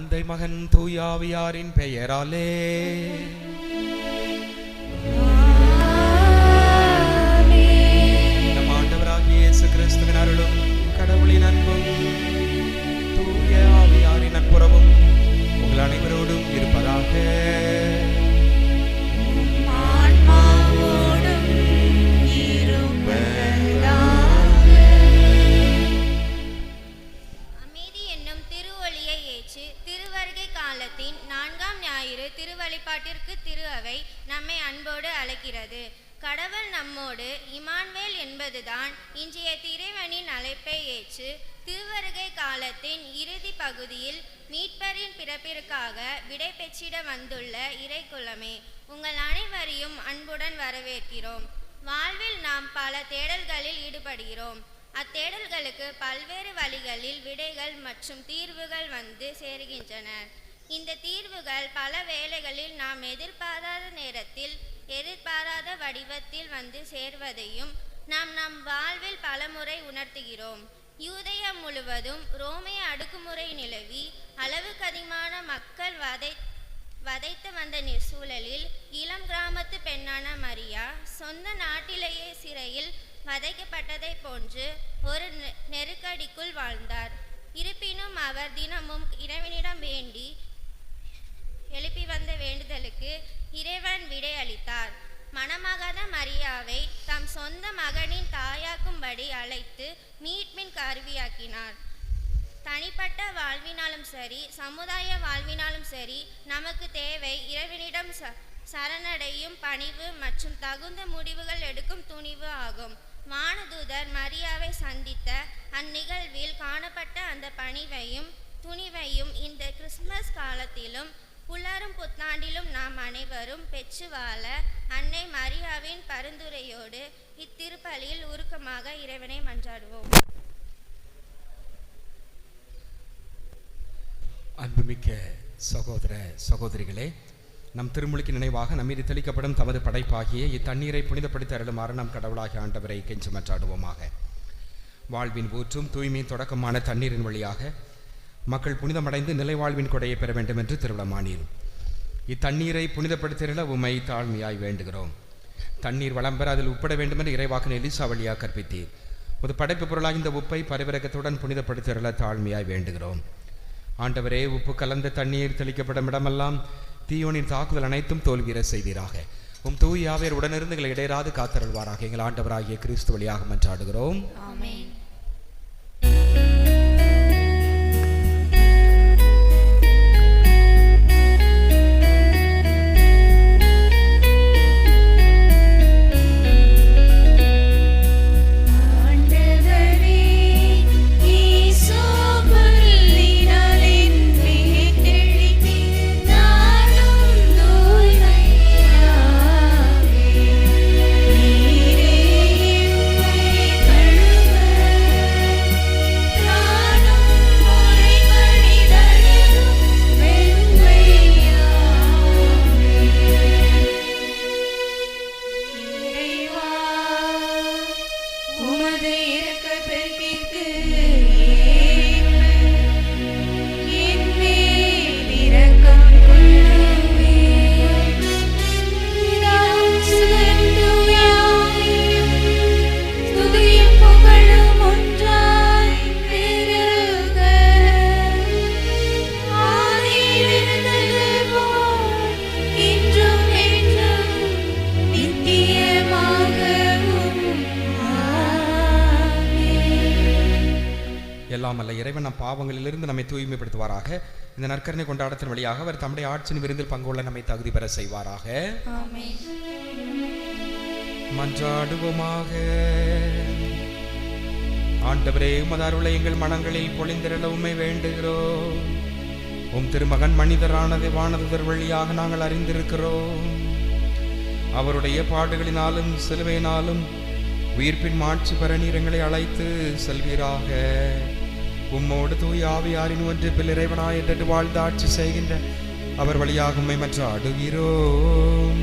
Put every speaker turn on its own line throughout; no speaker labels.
தந்தை மகன் தூயாவியாரின் பெயராலே நம் ஆண்டவராகிய இயேசு கிறிஸ்துவின் அருளும் கடவுளின் அன்பும் தூய ஆவியாரின் நட்புறவும் உங்கள் அனைவரோடும் இருப்பதாக.
திருவழிபாட்டிற்கு திரு அவை நம்மை அன்போடு அழைக்கிறது. கடவுள் நம்மோடு இமானுவேல் என்பதுதான் இன்றைய இறைவனின் அழைப்பை ஏற்று திருவருகை காலத்தின் இறுதி பகுதியில் மீட்பரின் பிறப்பிற்காக விடை பெற்றிட வந்துள்ள இறைக்குலமே, உங்கள் அனைவரையும் அன்புடன் வரவேற்கிறோம். வாழ்வில் நாம் பல தேடல்களில் ஈடுபடுகிறோம். அத்தேடல்களுக்கு பல்வேறு வழிகளில் விடைகள் மற்றும் தீர்வுகள் வந்து சேருகின்றன. இந்த தீர்வுகள் பல வேளைகளில் நாம் எதிர்பாராத நேரத்தில் எதிர்பாராத வடிவத்தில் வந்து சேர்வதையும் நாம் நம் வாழ்வில் பலமுறை உணர்த்துகிறோம். யூதேயா முழுவதும் ரோமைய அடக்குமுறை நிலவி அளவுக்கு அதிகமான மக்கள் வதைத்து வந்த சூழலில் இளம் கிராமத்து பெண்ணான மரியா சொந்த நாட்டிலேயே சிறையில் வதைக்கப்பட்டதை போன்று ஒரு நெருக்கடிக்குள் வாழ்ந்தார். இருப்பினும் அவர் தினமும் இறைவனிடம் வேண்டி எழுப்பி வந்த வேண்டுதலுக்கு இறைவன் விடை அளித்தார். மணமகாத மரியாவை தம் சொந்த மகனின் தாயாக்கும்படி அழைத்து மீட்பின் கருவியாக்கினார். தனிப்பட்ட வாழ்வினாலும் சரி, சமுதாய வாழ்வினாலும் சரி, நமக்கு தேவை இறைவனிடம் சரணடையும் பணிவு மற்றும் தகுந்த முடிவுகள் எடுக்கும் துணிவு ஆகும். வானதூதர் மரியாவை சந்தித்த அந்நிகழ்வில் காணப்பட்ட அந்த பணிவையும் துணிவையும் இந்த கிறிஸ்துமஸ் காலத்திலும் புலரும் புத்தாண்டிலும் நாம் அனைவரும் பெற்று வாழ அன்னை மரியாவின் பரிந்துரையோடு இத்திருப்பலியில் உருக்கமாக இறைவனை மன்றாடுவோம்.
அன்புமிக்க சகோதர சகோதரிகளே, நம் திருமுழுக்கு நினைவாக நம்மீது தெளிக்கப்படும் தமது படைப்பாகிய இத்தண்ணீரை புனிதப்படுத்தி அருளுமாறு நம் கடவுளாகிய ஆண்டவரை கெஞ்சி மன்றாடுவோமாக. வாழ்வின் ஊற்றும் தூய்மையின் தொடக்கமான தண்ணீரின் வழியாக மக்கள் புனிதமடைந்து நிலைவாழ்வின் கொடையை பெற வேண்டும் என்று திருவிழமானீர். இத்தண்ணீரை புனிதப்படுத்திட உம்மை தாழ்மையாய் வேண்டுகிறோம். தண்ணீர் வளம் பெற அதில் உட்பட வேண்டும் என்று இறைவாக்கின எலிசா வழியாக கற்பித்தீர். ஒரு படைப்பு பொருளாக இந்த உப்பை பரிவிரக்கத்துடன் புனிதப்படுத்திட தாழ்மையாய் வேண்டுகிறோம். ஆண்டவரே, உப்பு கலந்த தண்ணீர் தெளிக்கப்படும் இடமெல்லாம் தீயோனின் தாக்குதல் அனைத்தும் தோல்வியற செய்வீராக. உம் தூய ஆவியர் உடனிருந்து எங்களை இடையராது காத்தருள்வாராக. எங்கள் ஆண்டவராகிய கிறிஸ்து வழியாக மன்றாடுகிறோம்.
ஆமென்.
எல்லாமல்ல இறைவன் நம் பாவங்களிலிருந்து நம்மை தூய்மைப்படுத்துவாராக. இந்த நற்கருணை கொண்டாடத்தின் வழியாக அவர் தம்முடைய ஆட்சியின் விருந்தில் பங்குள்ள நம்மை தகுதி பெற செய்வாராக. மன்றாடுவோமாக. ஆண்டவரே, உமது அருளை எங்கள் மனங்களில் பொழிந்திரள உம்மை வேண்டுகிறோம். உம் திருமகன் மனிதரானது வானதர் வழியாக நாங்கள் அறிந்திருக்கிறோம். அவருடைய பாடுகளினாலும் சிலுவையினாலும் உயிர்ப்பின் மாட்சி பெற நீர் எங்களை அழைத்து செல்வீராக. உம்மோடு தூய ஆவியாரின் ஒன்றிப்பில் இறைவனாய் என்று வாழ்ந்து ஆட்சி செய்கின்ற அவர் வழியாக உம்மை மன்றாடுகிறோம்.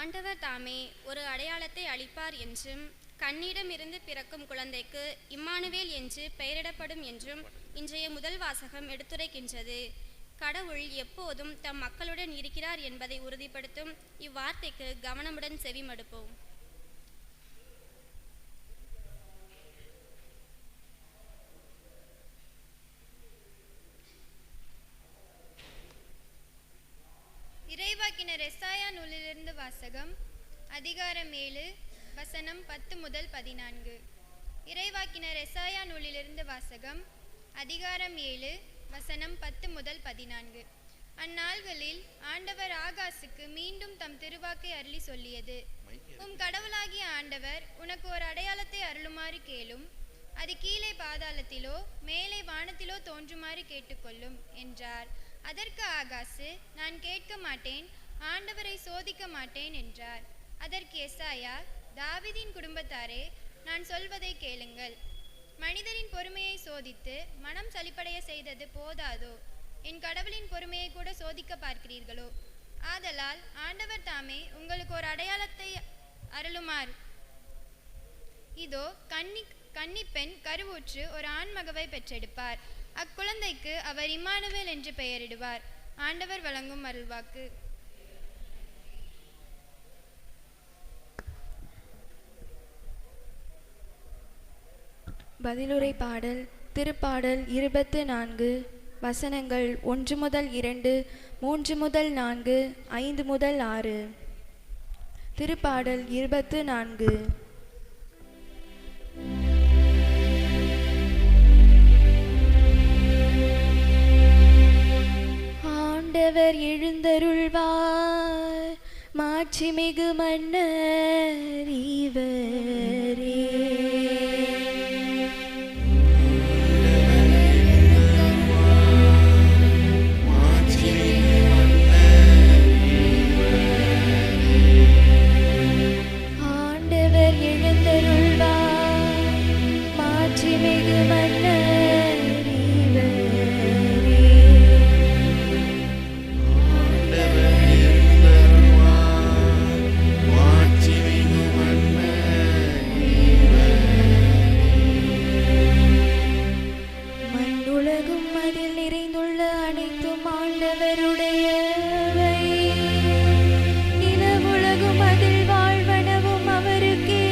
ஆண்டவர் தாமே ஒரு அடையாளத்தை அளிப்பார் என்றும், கன்னியிடமிருந்து பிறக்கும் குழந்தைக்கு இம்மானுவேல் என்று பெயரிடப்படும் என்றும் இன்றைய முதல் வாசகம் எடுத்துரைக்கின்றது. கடவுள் எப்போதும் தம் மக்களுடன் இருக்கிறார் என்பதை உறுதிப்படுத்தும் இவ்வார்த்தைக்கு கவனமுடன் செவிமடுப்போம்.
இறைவாக்கினர் எசாயா நூலிலிருந்து வாசகம். அதிகாரம் 7 வசனம் 10 முதல் 14. இறைவாக்கினர் எசாயா நூலிலிருந்து வாசகம். அதிகாரம் 7 வசனம் 10 முதல் 14. அந்நாள்களில் ஆண்டவர் ஆகாசுக்கு மீண்டும் தம் திருவாக்கை அருளி சொல்லியது: உம் கடவுளாகிய ஆண்டவர் உனக்கு ஒரு அடையாளத்தை அருளுமாறு கேளும். அது கீழே பாதாளத்திலோ மேலே வானத்திலோ தோன்றுமாறு கேட்டுக்கொள்ளும் என்றார். அதற்கு ஆகாசு, நான் கேட்க மாட்டேன், ஆண்டவரை சோதிக்க மாட்டேன் என்றார். அதற்கு எசாயா, தாவீதின் குடும்பத்தாரே, நான் சொல்வதை கேளுங்கள். மனிதரின் பொறுமையை சோதித்து மனம் சலிப்படைய செய்தது போதாதோ? என் கடவுளின் பொறுமையை கூட சோதிக்க பார்க்கிறீர்களோ? ஆதலால் ஆண்டவர் தாமே உங்களுக்கு ஒரு அடையாளத்தை அருளுமாறு. இதோ கன்னிப்பெண் கருவுற்று ஒரு ஆண்மகவை பெற்றெடுப்பார். அக்குழந்தைக்கு அவர் இம்மானுவேல் என்று பெயரிடுவார். ஆண்டவர் வழங்கும் அருள்வாக்கு.
பதிலுரை பாடல். திருப்பாடல் 24 வசனங்கள் 1 முதல் 2, 3 முதல் 4, 5 முதல் 6. திருப்பாடல் 24. ஆண்டவர் எழுந்தருள்வார், மாட்சிமிகு மன்னர் இவரே. ஆண்டவர் எழுந்தருள்வார், மாட்சிமிகு மன்னர் இவரே. மண்ணுலகும் அதில் நிறைந்துள்ள அனைத்தும் ஆண்டவருடையவை. நிலவுலகும் அதில் வாழ்வனவும் அவருக்கே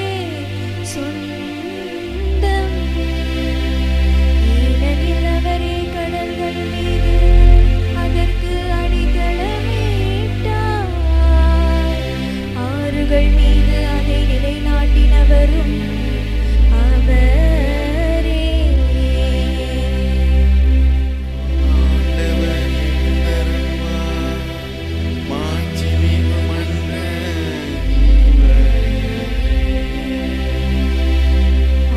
சொந்தம். ஏனெனில் அவரே கடல்கள் மீது அதற்கு அடித்தளமிட்டார். ஆறுகள் மீது அதை நிலைநாட்டினவரும் அவரே.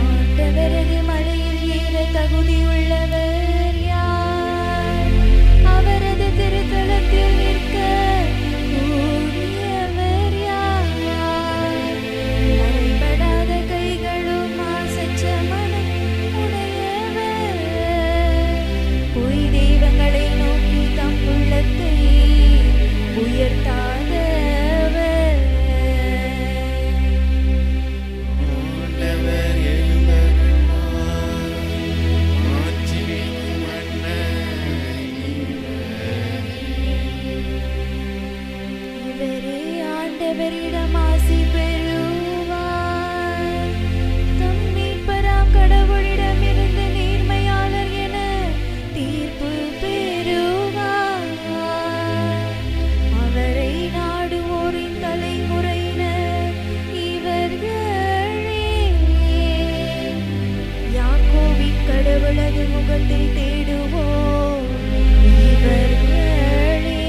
ஆண்டவரது மலையில் ஏற தகுதியுள்ளவர் யார்? அவரது திருத்தலத்தில் நிற்க உரியவர் யார்? நரைபடாத கைகளும் மாசற்ற மனம் உடையவர். பொய் தெய்வங்களை நோக்கி தம் உள்ளத்தை உயர்த்தாதவர். இவரே ஆண்டவரிடம் ஆசி பெறுவார். தம் மீட்பராம் கடவுளிடமிருந்து நேர்மையாளர் என தீர்ப்பு பெறுவார். அவரை நாடுவோரின் தலைமுறையினர் இவர்களே. யாக்கோபின் கடவுளது முகத்தை தேடுவோர் இவர்களே.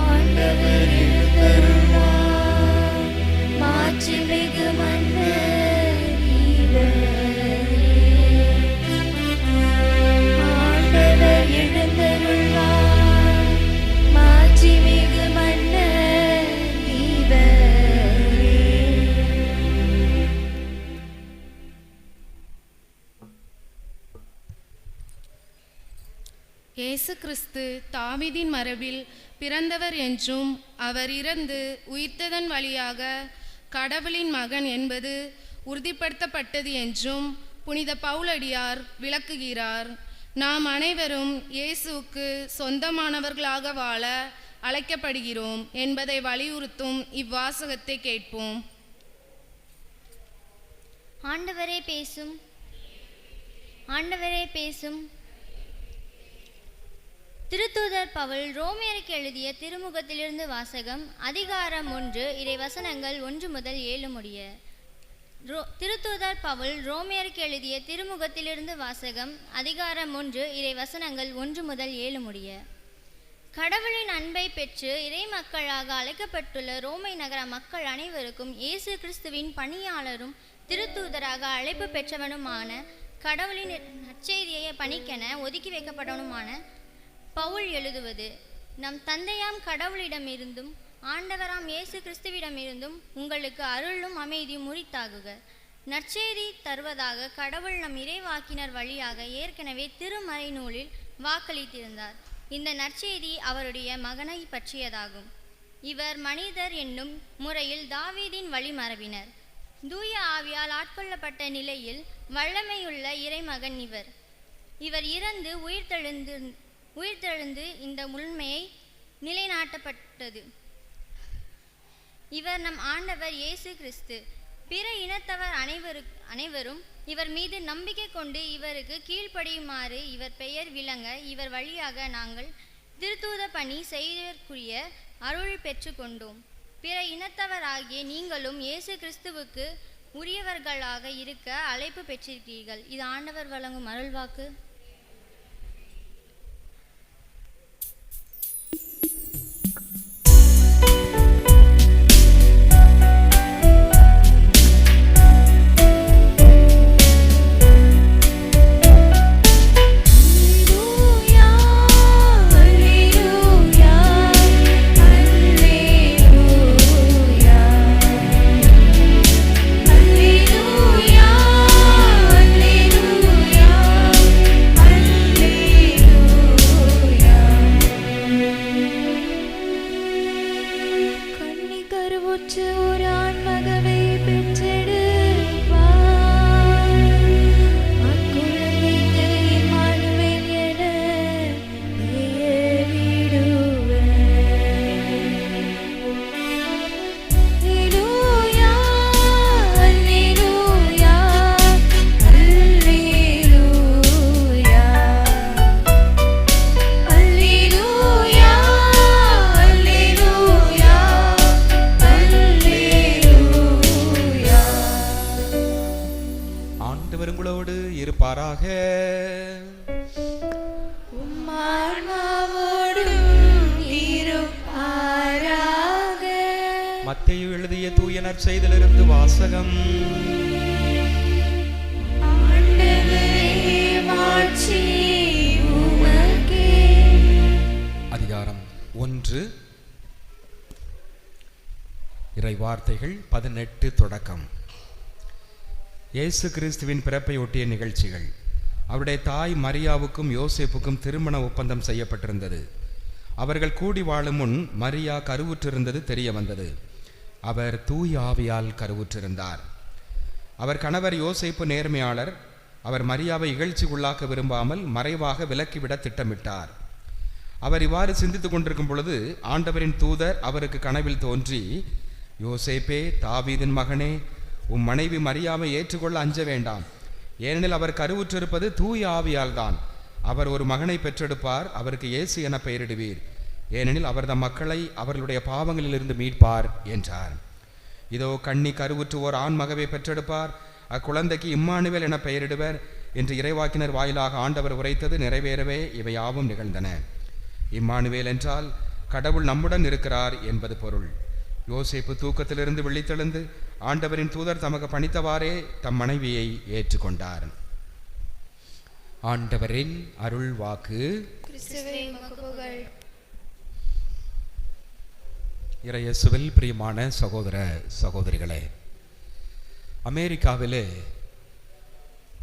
ஆண்டவர்
இயேசு கிறிஸ்து தாவீதின் மரபில் பிறந்தவர் என்றும் அவர் இறந்து உயிர்த்ததன் வழியாக கடவுளின் மகன் என்பது உறுதிப்படுத்தப்பட்டது என்றும் புனித பவுலடியார் விளக்குகிறார். நாம் அனைவரும் இயேசுவுக்கு சொந்தமானவர்களாக வாழ அழைக்கப்படுகிறோம் என்பதை வலியுறுத்தும் இவ்வாசகத்தை கேட்போம்.
ஆண்டவரே பேசும், ஆண்டவரே பேசும். திருத்தூதர் பவுல் ரோமியருக்கு எழுதிய திருமுகத்திலிருந்து வாசகம். அதிகாரம் 1 இறைவசனங்கள் 1 முதல் 7 முடிய. திருத்தூதர் பவுல் ரோமியருக்கு எழுதிய திருமுகத்திலிருந்து வாசகம். அதிகாரம் 1 இறைவசனங்கள் 1 முதல் 7 முடிய. கடவுளின் அன்பை பெற்று இறை மக்களாக அழைக்கப்பட்டுள்ள ரோமை நகர மக்கள் அனைவருக்கும் இயேசு கிறிஸ்துவின் பணியாளரும் திருத்தூதராக அழைப்பு பெற்றவனுமான கடவுளின் நற்செய்தியை பணிக்கென ஒதுக்கி வைக்கப்பட்டவனுமான பவுல் எழுதுவது. நம் தந்தையாம் கடவுளிடமிருந்தும் ஆண்டவராம் இயேசு கிறிஸ்துவிடமிருந்தும் உங்களுக்கு அருளும் அமைதியும் உரித்தாகுக. நற்செய்தி தருவதாக கடவுள் நம் இறைவாக்கினர் வழியாக ஏற்கனவே திருமறை நூலில் வாக்களித்திருந்தார். இந்த நற்செய்தி அவருடைய மகனை பற்றியதாகும். இவர் மனிதர் என்னும் முறையில் தாவீதின் வழிமரபினர். தூய ஆவியால் ஆட்கொள்ளப்பட்ட நிலையில் வல்லமையுள்ள இறைமகன் இவர் இறந்து உயிர்த்தெழுந்து இந்த உண்மையை நிலைநாட்டப்பட்டது. இவர் நம் ஆண்டவர் இயேசு கிறிஸ்து. பிற இனத்தவர் அனைவரும் இவர் மீது நம்பிக்கை கொண்டு இவருக்கு கீழ்ப்படியுமாறு இவர் பெயர் விளங்க இவர் வழியாக நாங்கள் திருத்தூத பணி செய்வதற்குரிய அருள் பெற்று கொண்டோம். பிற இனத்தவராகிய நீங்களும் இயேசு கிறிஸ்துவுக்கு உரியவர்களாக இருக்க அழைப்பு பெற்றிருக்கிறீர்கள். இது ஆண்டவர் வழங்கும் அருள்வாக்கு.
மத்தேயு எழுதிய தூய நற்செய்தியிலிருந்து வாசகம். அதிகாரம் 1 இறை வார்த்தைகள் 18 தொடக்கம். இயேசு கிறிஸ்துவின் பிறப்பை ஒட்டிய நிகழ்ச்சிகள். அவருடைய தாய் மரியாவுக்கும் யோசேப்புக்கும் திருமண ஒப்பந்தம் செய்யப்பட்டிருந்தது. அவர்கள் கூடி வாழும் முன் மரியா கருவுற்றிருந்தது தெரிய வந்தது. அவர் தூய ஆவியால் கருவுற்றிருந்தார். அவர் கணவர் யோசேப்பு நேர்மையாளர். அவர் மரியாவை இகழ்ச்சிக்குள்ளாக்க விரும்பாமல் மறைவாக விலக்கிவிட திட்டமிட்டார். அவர் இவ்வாறு சிந்தித்துக் கொண்டிருக்கும் பொழுது ஆண்டவரின் தூதர் அவருக்கு கனவில் தோன்றி, யோசேப்பே, தாவீதின் மகனே, உம் மனைவி மரியாவை ஏற்றுக்கொள்ள அஞ்ச வேண்டாம். ஏனெனில் அவர் கருவுற்றிருப்பது தூய ஆவியால் தான். அவர் ஒரு மகனை பெற்றெடுப்பார். அவருக்கு இயேசு என பெயரிடுவீர். ஏனெனில் அவர் தம் மக்களை அவர்களுடைய பாவங்களிலிருந்து மீட்பார் என்றார். இதோ கன்னி கருவுற்று ஓர் ஆண் மகவை பெற்றெடுப்பார். அக்குழந்தைக்கு இம்மானுவேல் என பெயரிடுவர் என்று இறைவாக்கினர் வாயிலாக ஆண்டவர் உரைத்தது நிறைவேறவே இவை யாவும் நிகழ்ந்தன. இம்மானுவேல் என்றால் கடவுள் நம்முடன் இருக்கிறார் என்பது பொருள். யோசேப்பு தூக்கத்திலிருந்து விழித்தெழுந்து ஆண்டவரின் தூதர் தமக்கு பணித்தவாறே தம் மனைவியை ஏற்றுக்கொண்டார். ஆண்டவரின் அருள் வாக்கு. இறையேசுவில் பிரியமான சகோதர சகோதரிகளே, அமெரிக்காவிலே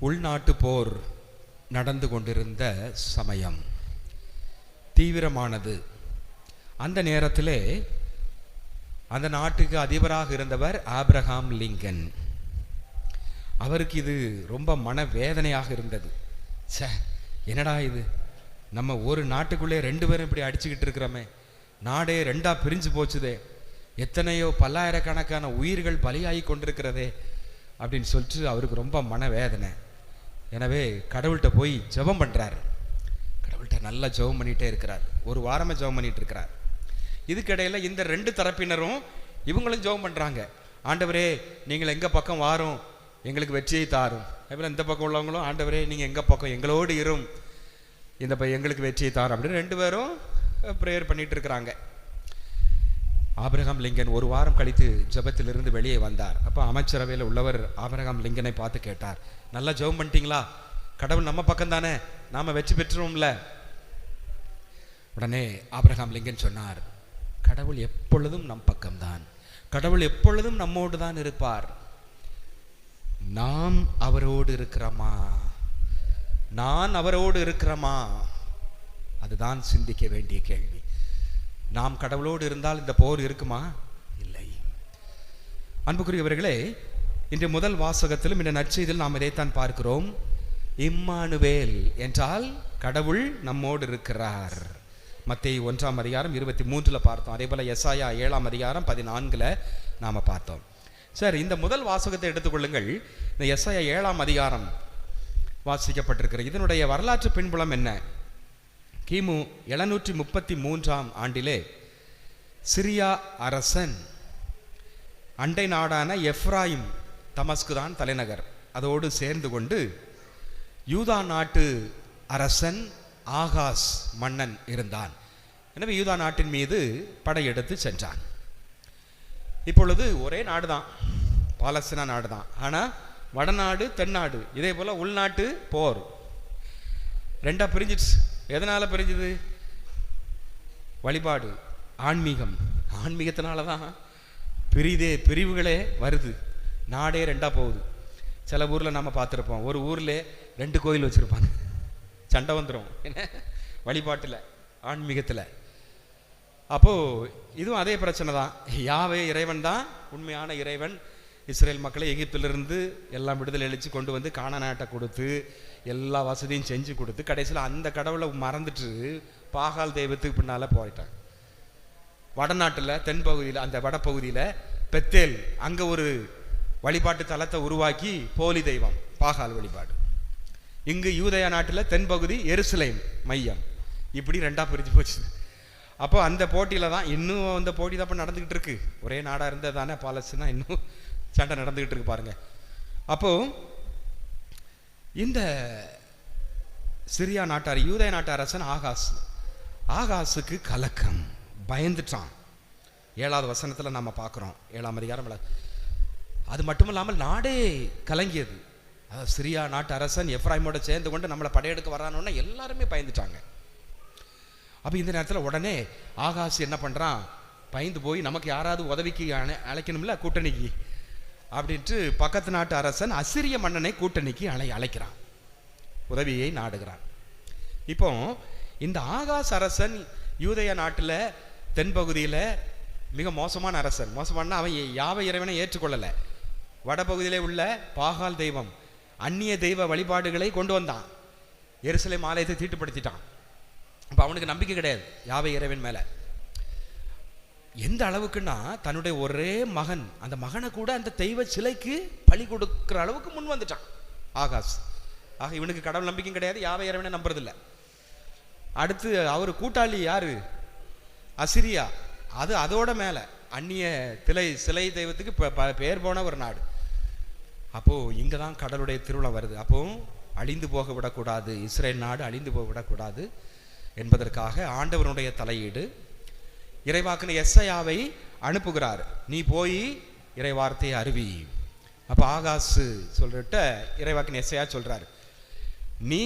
உள்நாட்டு போர் நடந்து கொண்டிருந்த சமயம் தீவிரமானது. அந்த நேரத்திலே அந்த நாட்டுக்கு அதிபராக இருந்தவர் ஆபிரகாம் லிங்கன். அவருக்கு இது ரொம்ப மனவேதனையாக இருந்தது. சே, என்னடா இது, நம்ம ஒரு நாட்டுக்குள்ளே 2 பேரும் இப்படி அடிச்சுக்கிட்டு இருக்கிறோமே, நாடே 2ஆ பிரிஞ்சு போச்சுதே, எத்தனையோ பல்லாயிரக்கணக்கான உயிர்கள் பலியாகி கொண்டிருக்கிறதே அப்படின்னு சொல்லிட்டு அவருக்கு ரொம்ப மனவேதனை. எனவே கடவுள்கிட்ட போய் ஜெபம் பண்ணுறாரு. கடவுள்கிட்ட நல்லா ஜெபம் பண்ணிகிட்டே இருக்கிறார். ஒரு வாரமாக ஜெபம் பண்ணிட்டு இருக்கிறார். இதுக்கிடையில் இந்த 2 தரப்பினரும் இவங்களும் ஜெபம் பண்ணுறாங்க. ஆண்டவரே, நீங்கள் எங்கள் பக்கம் வாரும், எங்களுக்கு வெற்றியை தாரும். அதுபோல் இந்த பக்கம் உள்ளவங்களும், ஆண்டவரே நீங்கள் எங்கள் பக்கம் எங்களோடு இரும், எங்களுக்கு வெற்றியை தாரும் அப்படின்னு 2 பேரும் ப்ரேயர் பண்ணிட்டு இருக்கிறாங்க. ஆபிரகாம் லிங்கன் ஒரு வாரம் கழித்து ஜெபத்திலிருந்து வெளியே வந்தார். அப்போ அமைச்சரவையில் உள்ளவர் ஆபிரகாம் லிங்கனை பார்த்து கேட்டார், நல்லா ஜெபம் பண்ணிட்டீங்களா? கடவுள் நம்ம பக்கம் தானே, நாம் வெற்றி பெற்றுருவோம்ல? உடனே ஆபிரகாம் லிங்கன் சொன்னார், கடவுள் எப்பொழுதும் நம் பக்கம்தான், கடவுள் எப்பொழுதும் நம்மோடு தான் இருப்பார். நாம் அவரோடு இருக்கிறோமா, நான் அவரோடு இருக்கிறோமா? அதுதான் சிந்திக்க வேண்டிய கேள்வி. நாம் கடவுளோடு இருந்தால் இந்த போர் இருக்குமா? இல்லை. அன்புக்குரியவர்களே, இன்று முதல் வாசகத்திலும் இந்த நற்செய்தியில் நாம் இதைத்தான் பார்க்கிறோம். இம்மானுவேல் என்றால் கடவுள் நம்மோடு இருக்கிறார். மத்தேயு 1ஆம் அதிகாரம் 23 பார்த்தோம். அதே போல் எசாயா 7ஆம் அதிகாரம் 14 நாம் பார்த்தோம். சரி, இந்த முதல் வாசகத்தை எடுத்துக்கொள்ளுங்கள். இந்த எசாயா 7ஆம் அதிகாரம் வாசிக்கப்பட்டிருக்கிற இதனுடைய வரலாற்று பின்புலம் என்ன? கிமு 733ஆம் ஆண்டிலே சிரியா அரசன் அண்டை நாடான எப்ராயிம், தமஸ்கு தான் தலைநகர், அதோடு சேர்ந்து கொண்டு யூதா நாட்டு அரசன் ஆகாஸ் மன்னன் இருந்தான். எனவே யூதா நாட்டின் மீது படையெடுத்து சென்றான். இப்பொழுது ஒரே நாடு தான், பாலஸ்தீனா நாடு தான். ஆனால் வடநாடு தென்னாடு, இதே போல் உள்நாட்டு போர் 2ஆ பிரிஞ்சிடுச்சு. எதனால் பிரிஞ்சுது? வழிபாடு, ஆன்மீகம். ஆன்மீகத்தினால தான் பிரிவுகளே வருது, நாடே 2ஆ போகுது. சில ஊரில் நம்ம பார்த்துருப்போம், ஒரு ஊரில் 2 கோயில் வச்சுருப்பாங்க, சண்டை வந்துடும் என்ன, வழிபாட்டில் ஆன்மீகத்தில். அப்போது இதுவும் அதே பிரச்சனை தான். யாவே இறைவன் தான் உண்மையான இறைவன். இஸ்ரேல் மக்களை எகிப்திலிருந்து எல்லாம் விடுதலை அளித்து கொண்டு வந்து கானான் நாட்டை கொடுத்து எல்லா வசதியும் செஞ்சு கொடுத்து கடைசியில் அந்த கடவுளை மறந்துட்டு பாகால் தெய்வத்துக்கு பின்னால் போயிட்டாங்க. வடநாட்டில் தென்பகுதியில், அந்த வடப்பகுதியில் பெத்தேல், அங்கே ஒரு வழிபாட்டு தலத்தை உருவாக்கி போலி தெய்வம் பாகால் வழிபாடு. இங்கு யூதயா நாட்டில் தென்பகுதி எருசலேம் மையம். இப்படி 2ஆ பிரிஞ்சு போச்சு. அப்போ அந்த போட்டியில் தான் இன்னும் அந்த போட்டி தான் இப்போ நடந்துக்கிட்டு இருக்கு. ஒரே நாடாக இருந்தது தானே பாலஸ்தீனா, இன்னும் சண்டை நடந்துக்கிட்டு இருக்கு பாருங்க. அப்போது இந்த சிரியா நாட்டார், யூதயா நாட்டு அரசன் ஆகாஸுக்கு கலக்கம், பயந்துட்டான். 7ஆவது வசனத்தில் நம்ம பார்க்குறோம், 7ஆம் அதிகாரம். அது மட்டும் இல்லாமல் நாடே கலங்கியது. சிரியா நாட்டு அரசன் எப்ராயிமோட சேர்ந்து கொண்டு நம்மளை படையெடுக்க வரானோன்னா எல்லாருமே பயந்துட்டாங்க. அப்போ இந்த நேரத்தில் உடனே ஆகாஸ் என்ன பண்ணுறான், பயந்து போய் நமக்கு யாராவது உதவிக்கு அழைக்கணும்ல கூட்டணிக்கு அப்படின்ட்டு பக்கத்து நாட்டு அரசன் அசிரிய மன்னனை கூட்டணிக்கு அழைக்கிறான், உதவியை நாடுகிறான். இப்போ இந்த ஆகாஸ் அரசன் யூதயா நாட்டில் தென்பகுதியில் மிக மோசமான அரசன். மோசமான அவன் யாவை இறைவனை ஏற்றுக்கொள்ளலை. வடபகுதியிலே உள்ள பாகால் தெய்வம், அந்நிய தெய்வ வழிபாடுகளை கொண்டு வந்தான். எருசலேம் ஆலயத்தை தீட்டுப்படுத்திட்டான். அப்போ அவனுக்கு நம்பிக்கை கிடையாது யாவை இறைவன் மேலே. எந்த அளவுக்குன்னா தன்னுடைய ஒரே மகன், அந்த மகனை கூட அந்த தெய்வ சிலைக்கு பலி கொடுக்குற அளவுக்கு முன் வந்துட்டான் ஆகாஸ். ஆக இவனுக்கு கடவுள் நம்பிக்கையும் கிடையாது, யாவை இறைவனை நம்புறதில்லை. அடுத்து அவர் கூட்டாளி யாரு? அசிரியா. அதோட மேலே அந்நிய சிலை தெய்வத்துக்கு பேர் போன ஒரு நாடு. அப்போது இங்கே தான் கடவுளுடைய திருவிழா வருது. அப்போ அழிந்து போக விடக்கூடாது, இஸ்ரேல் நாடு அழிந்து போக விடக்கூடாது என்பதற்காக ஆண்டவனுடைய தலையீடு. இறைவாக்கின எஸ்ஐயாவை அனுப்புகிறார், நீ போய் இறைவார்த்தையை அறிவி. அப்போ ஆகாசு சொல்லிட்டு இறைவாக்கின எஸ்ஐயா சொல்கிறார், நீ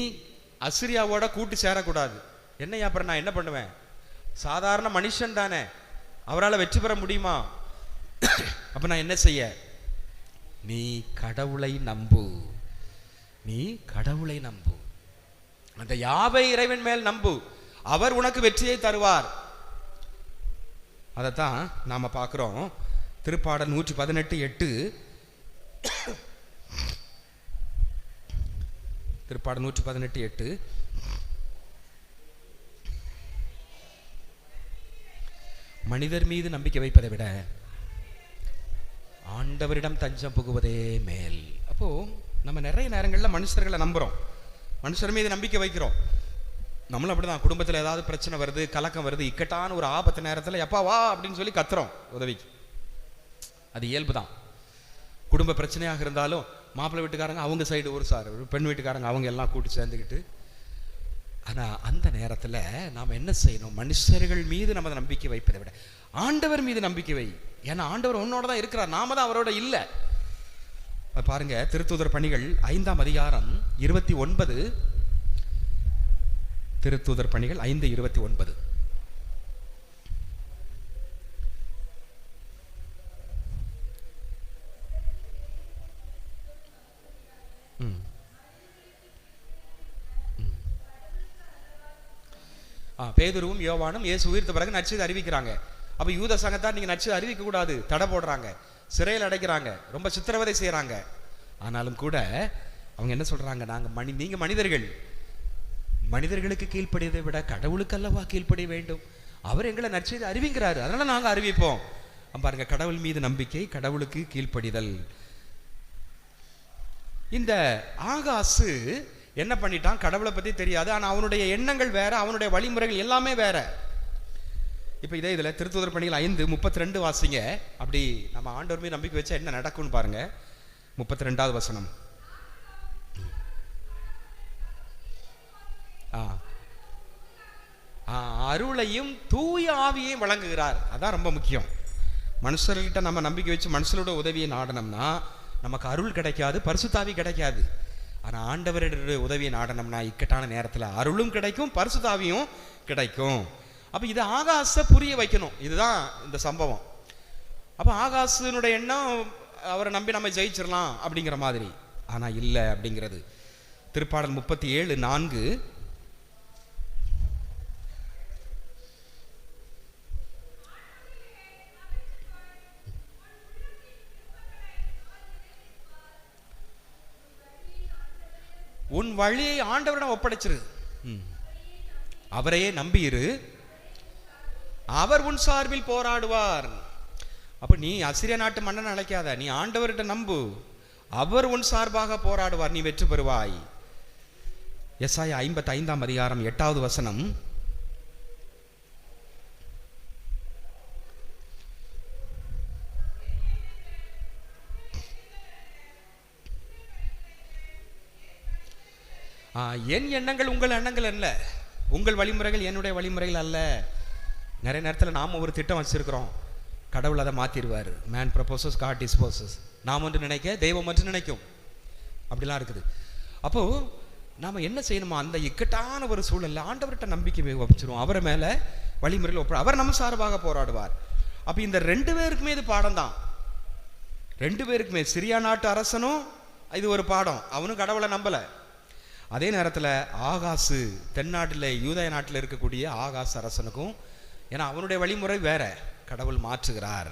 அசிரியாவோட கூட்டு சேரக்கூடாது. என்னையா அப்புறம் நான் என்ன பண்ணுவேன்? சாதாரண மனுஷன் தானே, அவரால் வெற்றி பெற முடியுமா? அப்போ நான் என்ன செய்ய? நீ கடவுளை நம்பு, நீ கடவுளை நம்பு, அந்த யாவை இறைவன் மேல் நம்பு. அவர் உனக்கு வெற்றியை தருவார். அதைத்தான் நாம பார்க்கிறோம். திருப்பாடல் 118:8. திருப்பாடல் 118:8. மனிதர் மீது நம்பிக்கை வைப்பதை விட ஆண்டவரிடம் தஞ்சம் புகுவதே மேல். அப்போ நம்ம நிறைய நேரங்களில் மனுஷர்களை நம்புறோம், மனுஷர் மீது நம்பிக்கை வைக்கிறோம். நம்மளும் அப்படிதான். குடும்பத்தில் ஏதாவது பிரச்சனை வருது, கலக்கம் வருது, இக்கட்டான ஒரு ஆபத்து நேரத்தில் எப்பா வா அப்படின்னு சொல்லி கத்துறோம் உதவிக்கு. அது இயல்பு தான். குடும்ப பிரச்சனையாக இருந்தாலும் மாப்பிள்ளை வீட்டுக்காரங்க அவங்க சைடு ஒரு சார், பெண் வீட்டுக்காரங்க அவங்க எல்லாம் கூட்டி சேர்ந்துக்கிட்டு. ஆனால் அந்த நேரத்தில் நாம் என்ன செய்யணும்? மனுஷர்கள் மீது நம்ம நம்பிக்கை வைப்பதை விட ஆண்டவர் மீது நம்பிக்கை வை. ஏன்னா ஆண்டவர் உன்னோட தான் இருக்கிறார், நாம தான் அவரோட இல்லை. பாருங்க, திருத்தூதர் பணிகள் 5ஆம் அதிகாரம் 29. திருத்தூதர் பணிகள் 5:29. பேதுருவும் யோவானும் இயேசு உயிர்த்த பிறகு நற்செய்தி அறிவிக்கிறாங்க. அப்ப யூத சங்கத்தார் நீங்க நற்செய்தி அறிவிக்க கூடாது, தடை போடுறாங்க, சிறையில் அடைக்கிறாங்க, ரொம்ப சித்திரவதை செய்யறாங்க. ஆனாலும் கூட அவங்க என்ன சொல்றாங்க? நீங்க மனிதர்கள், மனிதர்களுக்கு கீழ்ப்படியதை விட கடவுளுக்கு அல்லவா கீழ்ப்படிய வேண்டும். அவர் எங்களை நற்செய்தி அறிவிக்கிறாரு, அதனால நாங்க அறிவிப்போம். பாருங்க, கடவுள் மீது நம்பிக்கை, கடவுளுக்கு கீழ்ப்படிதல். இந்த ஆகாசு என்ன பண்ணிட்டான்? கடவுளை பத்தி தெரியாது, ஆனா அவனுடைய எண்ணங்கள் வேற, அவனுடைய வழிமுறைகள் எல்லாமே வேற. இப்ப இதே இதுல திருத்தூதர் பணிகள் 5:32 வாசிங்க. அப்படி நம்ம ஆண்டவர் மீது நம்பிக்கை வச்சா என்ன நடக்கும்னு பாருங்க. 32வது வசனம். அருளையும் தூய ஆவியையும் வழங்குகிறார். அதான் ரொம்ப முக்கியம். மனுஷர்கிட்ட நம்ம நம்பிக்கை வச்சு மனுஷரோட உதவியை நாடனம்னா நமக்கு அருள் கிடைக்காது, பரிசுத்தாவி கிடைக்காது. ஆனா ஆண்டவருடைய உதவியை நாடனம்னா இக்கட்டான நேரத்துல அருளும் கிடைக்கும், பரிசுத்தாவியும் கிடைக்கும். அப்ப இது ஆகாச புரிய வைக்கணும். இதுதான் இந்த சம்பவம். அப்ப ஆகாசனுடைய எண்ணம் அவரை நம்பி நம்ம ஜெயிச்சிடலாம் அப்படிங்கிற மாதிரி. ஆனா இல்லை அப்படிங்கிறது. திருப்பாடல் 37:4. உன் வழியை ஆண்டவரிடம் ஒப்படைச்சிரு, அவரையே நம்பியிரு, அவர் உன் சார்பில் போராடுவார். அப்ப நீ அசிரிய நாட்டு மன்னன் அழைக்காத, நீ ஆண்டவர்கிட்ட நம்பு, அவர் உன் சார்பாக போராடுவார், நீ வெற்றி பெறுவாய். எசாயா 55ஆம் அதிகாரம் 8வது வசனம். என் எண்ணங்கள் உங்கள் எண்ணங்கள் அல்ல, உங்கள் வழிமுறைகள் என்னுடைய வழிமுறைகள் அல்ல. நிறைய நேரத்தில் நாம் ஒரு திட்டம் வச்சிருக்கிறோம், கடவுள் அதை மாற்றிடுவார். Man proposes, God disposes. நாம் ஒன்று நினைக்க தெய்வம் ஒன்று நினைக்கும், அப்படிலாம் இருக்குது. அப்போது நாம் என்ன செய்யணுமா? அந்த இக்கட்டான ஒரு சூழலில் ஆண்டவர்கிட்ட நம்பிக்கை வச்சிருவோம், அவரை மேலே வழிமுறையில் அவர் நம்ம சார்பாக போராடுவார். அப்போ இந்த 2 பேருக்குமே இது பாடம் தான். 2 பேருக்குமே, சிரியா நாட்டு அரசனும் இது ஒரு பாடம், அவனும் கடவுளை நம்பலை. அதே நேரத்தில் ஆகாசு, தென்னாட்டில் யூதய நாட்டில் இருக்கக்கூடிய ஆகாசு அரசனுக்கும், ஏன்னா அவனுடைய வழிமுறை வேற, கடவுள் மாற்றுகிறார்.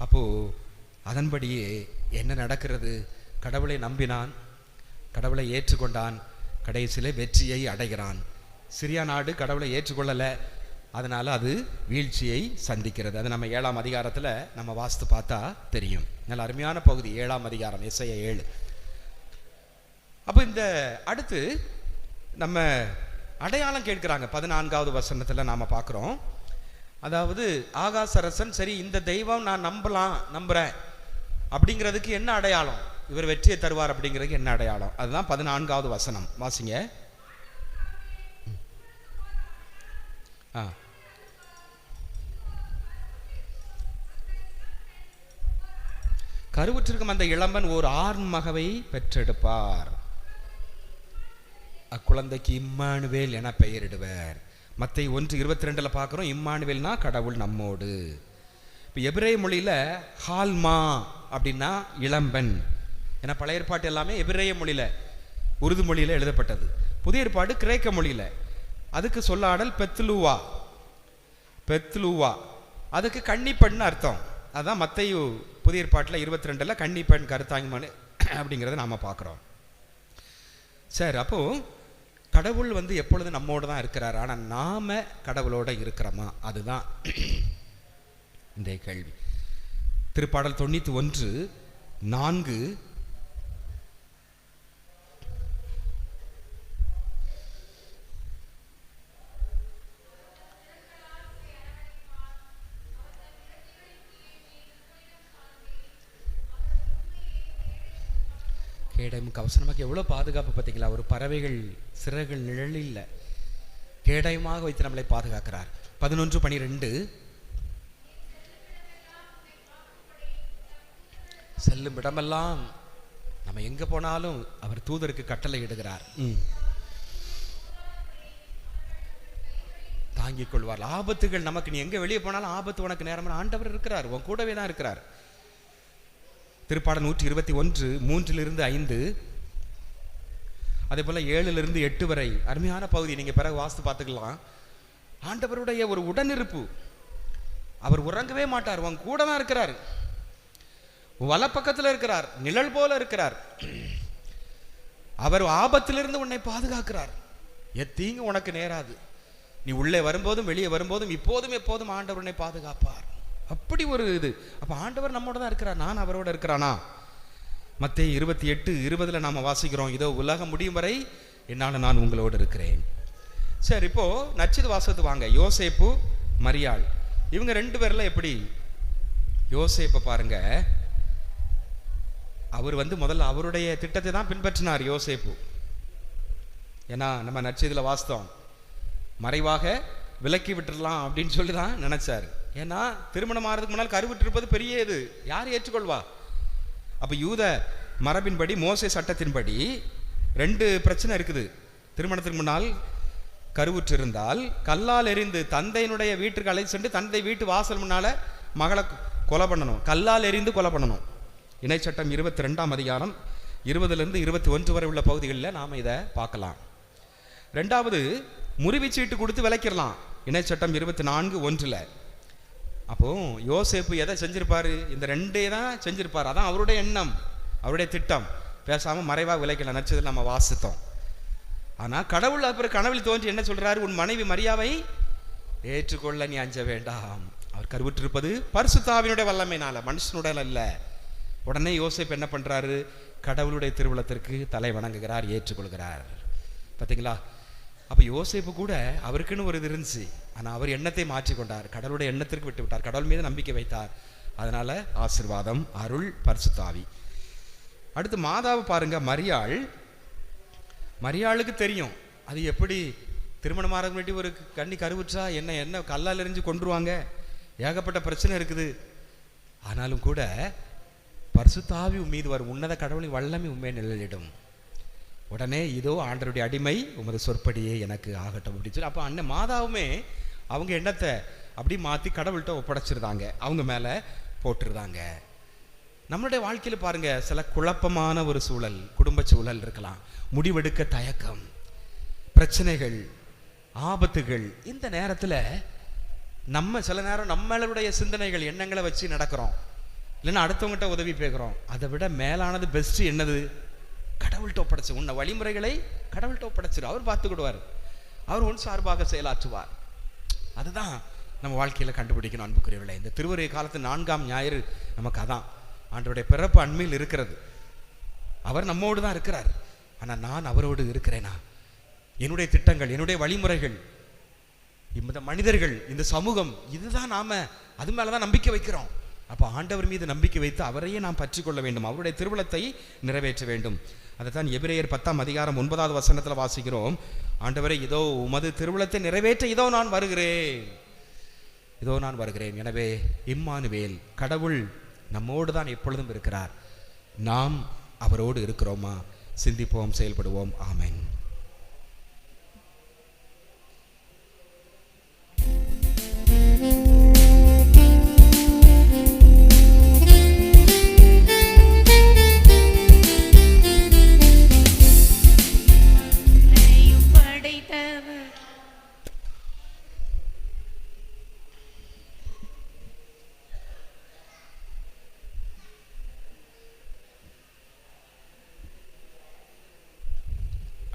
அப்போ அதன்படியே என்ன நடக்கிறது? கடவுளை நம்பினான், கடவுளை ஏற்றுக்கொண்டான், கடைசியில் வெற்றியை அடைகிறான். சிரியா நாடு கடவுளை ஏற்றுக்கொள்ளலை, அதனால அது வீழ்ச்சியை சந்திக்கிறது. அது நம்ம 7ஆம் அதிகாரத்தில் நம்ம வாஸ்து பார்த்தா தெரியும். நல்ல அருமையான பகுதி 7ஆம் அதிகாரம், எசாயா 7. அப்போ இந்த அடுத்து நம்ம அடையாளம் கேட்கிறாங்க. 14வது வசனத்தில் நாம் பார்க்குறோம். அதாவது ஆகாசரசன், சரி இந்த தெய்வம் நான் நம்புறேன் அப்படிங்கிறதுக்கு என்ன அடையாளம்? இவர் வெற்றியை தருவார் அப்படிங்கிறதுக்கு என்ன அடையாளம்? அதுதான் 14வது வசனம். வாசிங்க. கருவுற்றிருக்கும் அந்த இளம்பன் ஓர் ஆண் மகவை பெற்றெடுப்பார், அக்குழந்தைக்கு இம்மானுவேல் என பெயரிடுவர். மத்தேயு 1:22 பார்க்குறோம், இம்மானுவேல்னா கடவுள் நம்மோடு. இப்போ எபிரேய மொழியில் ஹால்மா அப்படின்னா இளம்பன். ஏன்னா பழைய ஏற்பாட்டு எல்லாமே எபிரேய மொழியில், உருது மொழியில் எழுதப்பட்டது. புதிய ஏற்பாடு கிரேக்க மொழியில். அதுக்கு சொல்லாடல் பெத்லூவா. பெத்லூவா அதுக்கு கன்னிப்பெண் அர்த்தம். அதுதான் மத்தேயு புதிய ஏற்பாட்டில் 22 கன்னிப்பெண் கருத்தாங்கமான அப்படிங்கிறத நாம் பார்க்குறோம். சரி, அப்போது கடவுள் எப்பொழுது நம்மோடு தான் இருக்கிறார். ஆனால் நாம் கடவுளோட இருக்கிறோமா? அதுதான் இந்த கேள்வி. திருப்பாடல் 91:4 கேடயமும் கவசனமாக எவ்வளோ பாதுகாப்பு பார்த்தீங்களா? ஒரு பறவைகள் சிறகுகள் நிழலில் கேடயமாக வைத்து நம்மளை பாதுகாக்கிறார். 11:12 செல்லும் இடமெல்லாம் நம்ம எங்கே போனாலும் அவர் தூதருக்கு கட்டளை இடுகிறார். தாங்கிக் கொள்வார். ஆபத்துகள் நமக்கு, நீ எங்கே வெளியே போனாலும் ஆபத்து உனக்கு நேரம் ஆண்டவர் இருக்கிறார், உன் கூடவே தான் இருக்கிறார். திருப்பாடல் 121:3-5 அதே போல 7-8 வரை அருமையான பகுதி. நீங்க பிறகு வாஸ்து பார்த்துக்கலாம். ஆண்டவருடைய ஒரு உடனிருப்பு. அவர் உறங்கவே மாட்டார், உன் கூட தான் இருக்கிறார், வலப்பக்கத்தில் இருக்கிறார், நிழல் போல இருக்கிறார். அவர் ஆபத்திலிருந்து உன்னை பாதுகாக்கிறார். எத்தீங்கு உனக்கு நேராது. நீ உள்ளே வரும்போதும் வெளியே வரும்போதும் இப்போதும் எப்போதும் ஆண்டவர் உன்னை பாதுகாப்பார். அப்படி ஒரு இது. அப்போ ஆண்டவர் நம்மோட தான் இருக்கிறார். நான் அவரோட இருக்கிறானா? மத்தேயு 28:20 நாம் வாசிக்கிறோம், இதோ உலகம் முடியும் வரை என்னால் நான் உங்களோடு இருக்கிறேன். சரி, இப்போ நச்சிது வாசத்து வாங்க. யோசேப்பு, மரியாள், இவங்க 2 பேர்ல எப்படி? யோசேப்பை பாருங்க, அவர் முதல்ல அவருடைய திட்டத்தை தான் பின்பற்றினார் யோசேப்பு. ஏன்னா நம்ம நச்சிதில் வாஸ்தவம் மறைவாக விலக்கி விட்டுடலாம் அப்படின்னு சொல்லி தான் நினைச்சார். ஏன்னா திருமணம் ஆகிறதுக்கு முன்னால் கருவுற்று இருப்பது பெரிய இது, யார் ஏற்றுக்கொள்வா? அப்போ யூத மரபின்படி, மோசே சட்டத்தின்படி 2 பிரச்சனை இருக்குது. திருமணத்துக்கு முன்னால் கருவுற்று இருந்தால் கல்லால் எறிந்து தந்தையினுடைய வீட்டுக்கு அழைத்து சென்று தந்தை வீட்டு வாசல் முன்னால மகளை கொலை பண்ணணும், கல்லால் எறிந்து கொலை பண்ணணும். இணைச்சட்டம் 22:20-21 வரை உள்ள பகுதிகளில் நாம் இதை பார்க்கலாம். 2வது, முறிவுச்சீட்டு கொடுத்து விலைக்கிடலாம். இணைச்சட்டம் 24:1. அப்போ யோசேப்பு எதை செஞ்சிருப்பாரு? இந்த 2 தான் செஞ்சிருப்பார். அதான் அவருடைய எண்ணம், அவருடைய திட்டம். பேசாம மறைவாக விலைக்கல நச்சதில் நம்ம வாசித்தோம். ஆனா கடவுள் அப்புறம் கனவில் தோன்றி என்ன சொல்றாரு? உன் மனைவி மரியாவை ஏற்றுக்கொள்ள நீ அஞ்ச வேண்டாம். அவர் கருவுற்றிருப்பது பரிசுத்த ஆவியினுடைய வல்லமையினால, மனுஷனுடைய அல்ல. உடனே யோசேப்பு என்ன பண்றாரு? கடவுளுடைய திருவுளத்திற்கு தலை வணங்குகிறார், ஏற்றுக்கொள்கிறார். பார்த்தீங்களா? அப்போ யோசேப்பு கூட அவருக்குன்னு ஒரு இது இருந்துச்சு. ஆனால் அவர் எண்ணத்தை மாற்றிக்கொண்டார், கடவுளுடைய எண்ணத்திற்கு விட்டு விட்டார், கடவுள் மீது நம்பிக்கை வைத்தார். அதனால ஆசீர்வாதம், அருள், பரிசுத்த ஆவி. அடுத்து மாதாவை பாருங்க. மரியாளுக்கு தெரியும் அது எப்படி திருமணமாக வேண்டி ஒரு கண்ணி கருவுற்றா என்ன கல்லால் எறிஞ்சு கொண்டுருவாங்க, ஏகப்பட்ட பிரச்சனை இருக்குது. ஆனாலும் கூட பரிசுத்த ஆவி மீது வரும் உன்னத கடவுளின் வல்லமை உண்மை நிழலிடும். உடனே இதோ ஆண்டருடைய அடிமை, உமது சொற்படியே எனக்கு ஆகட்டும் அப்படின்னு சொல்லி, அப்போ அண்ணன் மாதாவுமே அவங்க எண்ணத்தை அப்படி மாற்றி கடவுள்கிட்ட ஒப்படைச்சிருந்தாங்க, அவங்க மேலே போட்டுருந்தாங்க. நம்மளுடைய வாழ்க்கையில் பாருங்க, சில குழப்பமான ஒரு சூழல், குடும்ப சூழல் இருக்கலாம், முடிவெடுக்க தயக்கம், பிரச்சனைகள், ஆபத்துகள். இந்த நேரத்தில் நம்ம சில நேரம் நம்மளுடைய சிந்தனைகள், எண்ணங்களை வச்சு நடக்கிறோம், இல்லைன்னா அடுத்தவங்ககிட்ட உதவி கேட்குறோம். அதை விட மேலானது பெஸ்ட் என்னது? கடவுள்கிட்ட ஒப்படைச்சு, உன்னை வழிமுறைகளை கடவுள்கிட்ட ஒப்படைச்சிரு, அவர் பார்த்துக்கிடுவார், அவர் உன் சார்பாக செயலாற்றுவார். அதுதான் நம்ம வாழ்க்கையில் கண்டுபிடிக்கணும் அன்புக்குரியவர்களே. இந்த திருவருகை காலத்து 4ஆம் ஞாயிறு நமக்கு அதான். ஆண்டவருடைய பிறப்பு அண்மையில் இருக்கிறது, அவர் நம்மோடு தான் இருக்கிறார். ஆனால் நான் அவரோடு இருக்கிறேனா? என்னுடைய திட்டங்கள், என்னுடைய வழிமுறைகள், இந்த மனிதர்கள், இந்த சமூகம், இதுதான் நாம அது மேலதான் நம்பிக்கை வைக்கிறோம். அப்போ ஆண்டவர் மீது நம்பிக்கை வைத்து அவரையே நாம் பற்றி கொள்ள வேண்டும், அவருடைய திருவுளத்தை நிறைவேற்ற வேண்டும். அதைத்தான் எபிரேயர் 10:9 வசனத்தில் வாசிக்கிறோம். ஆண்டவரே, இதோ உமது திருவுளத்தை நிறைவேற்ற இதோ நான் வருகிறேன், இதோ நான் வருகிறேன். எனவே இம்மானுவேல், கடவுள் நம்மோடு தான் எப்பொழுதும் இருக்கிறார். நாம் அவரோடு இருக்கிறோமா? சிந்திப்போம், செயல்படுவோம். ஆமென்.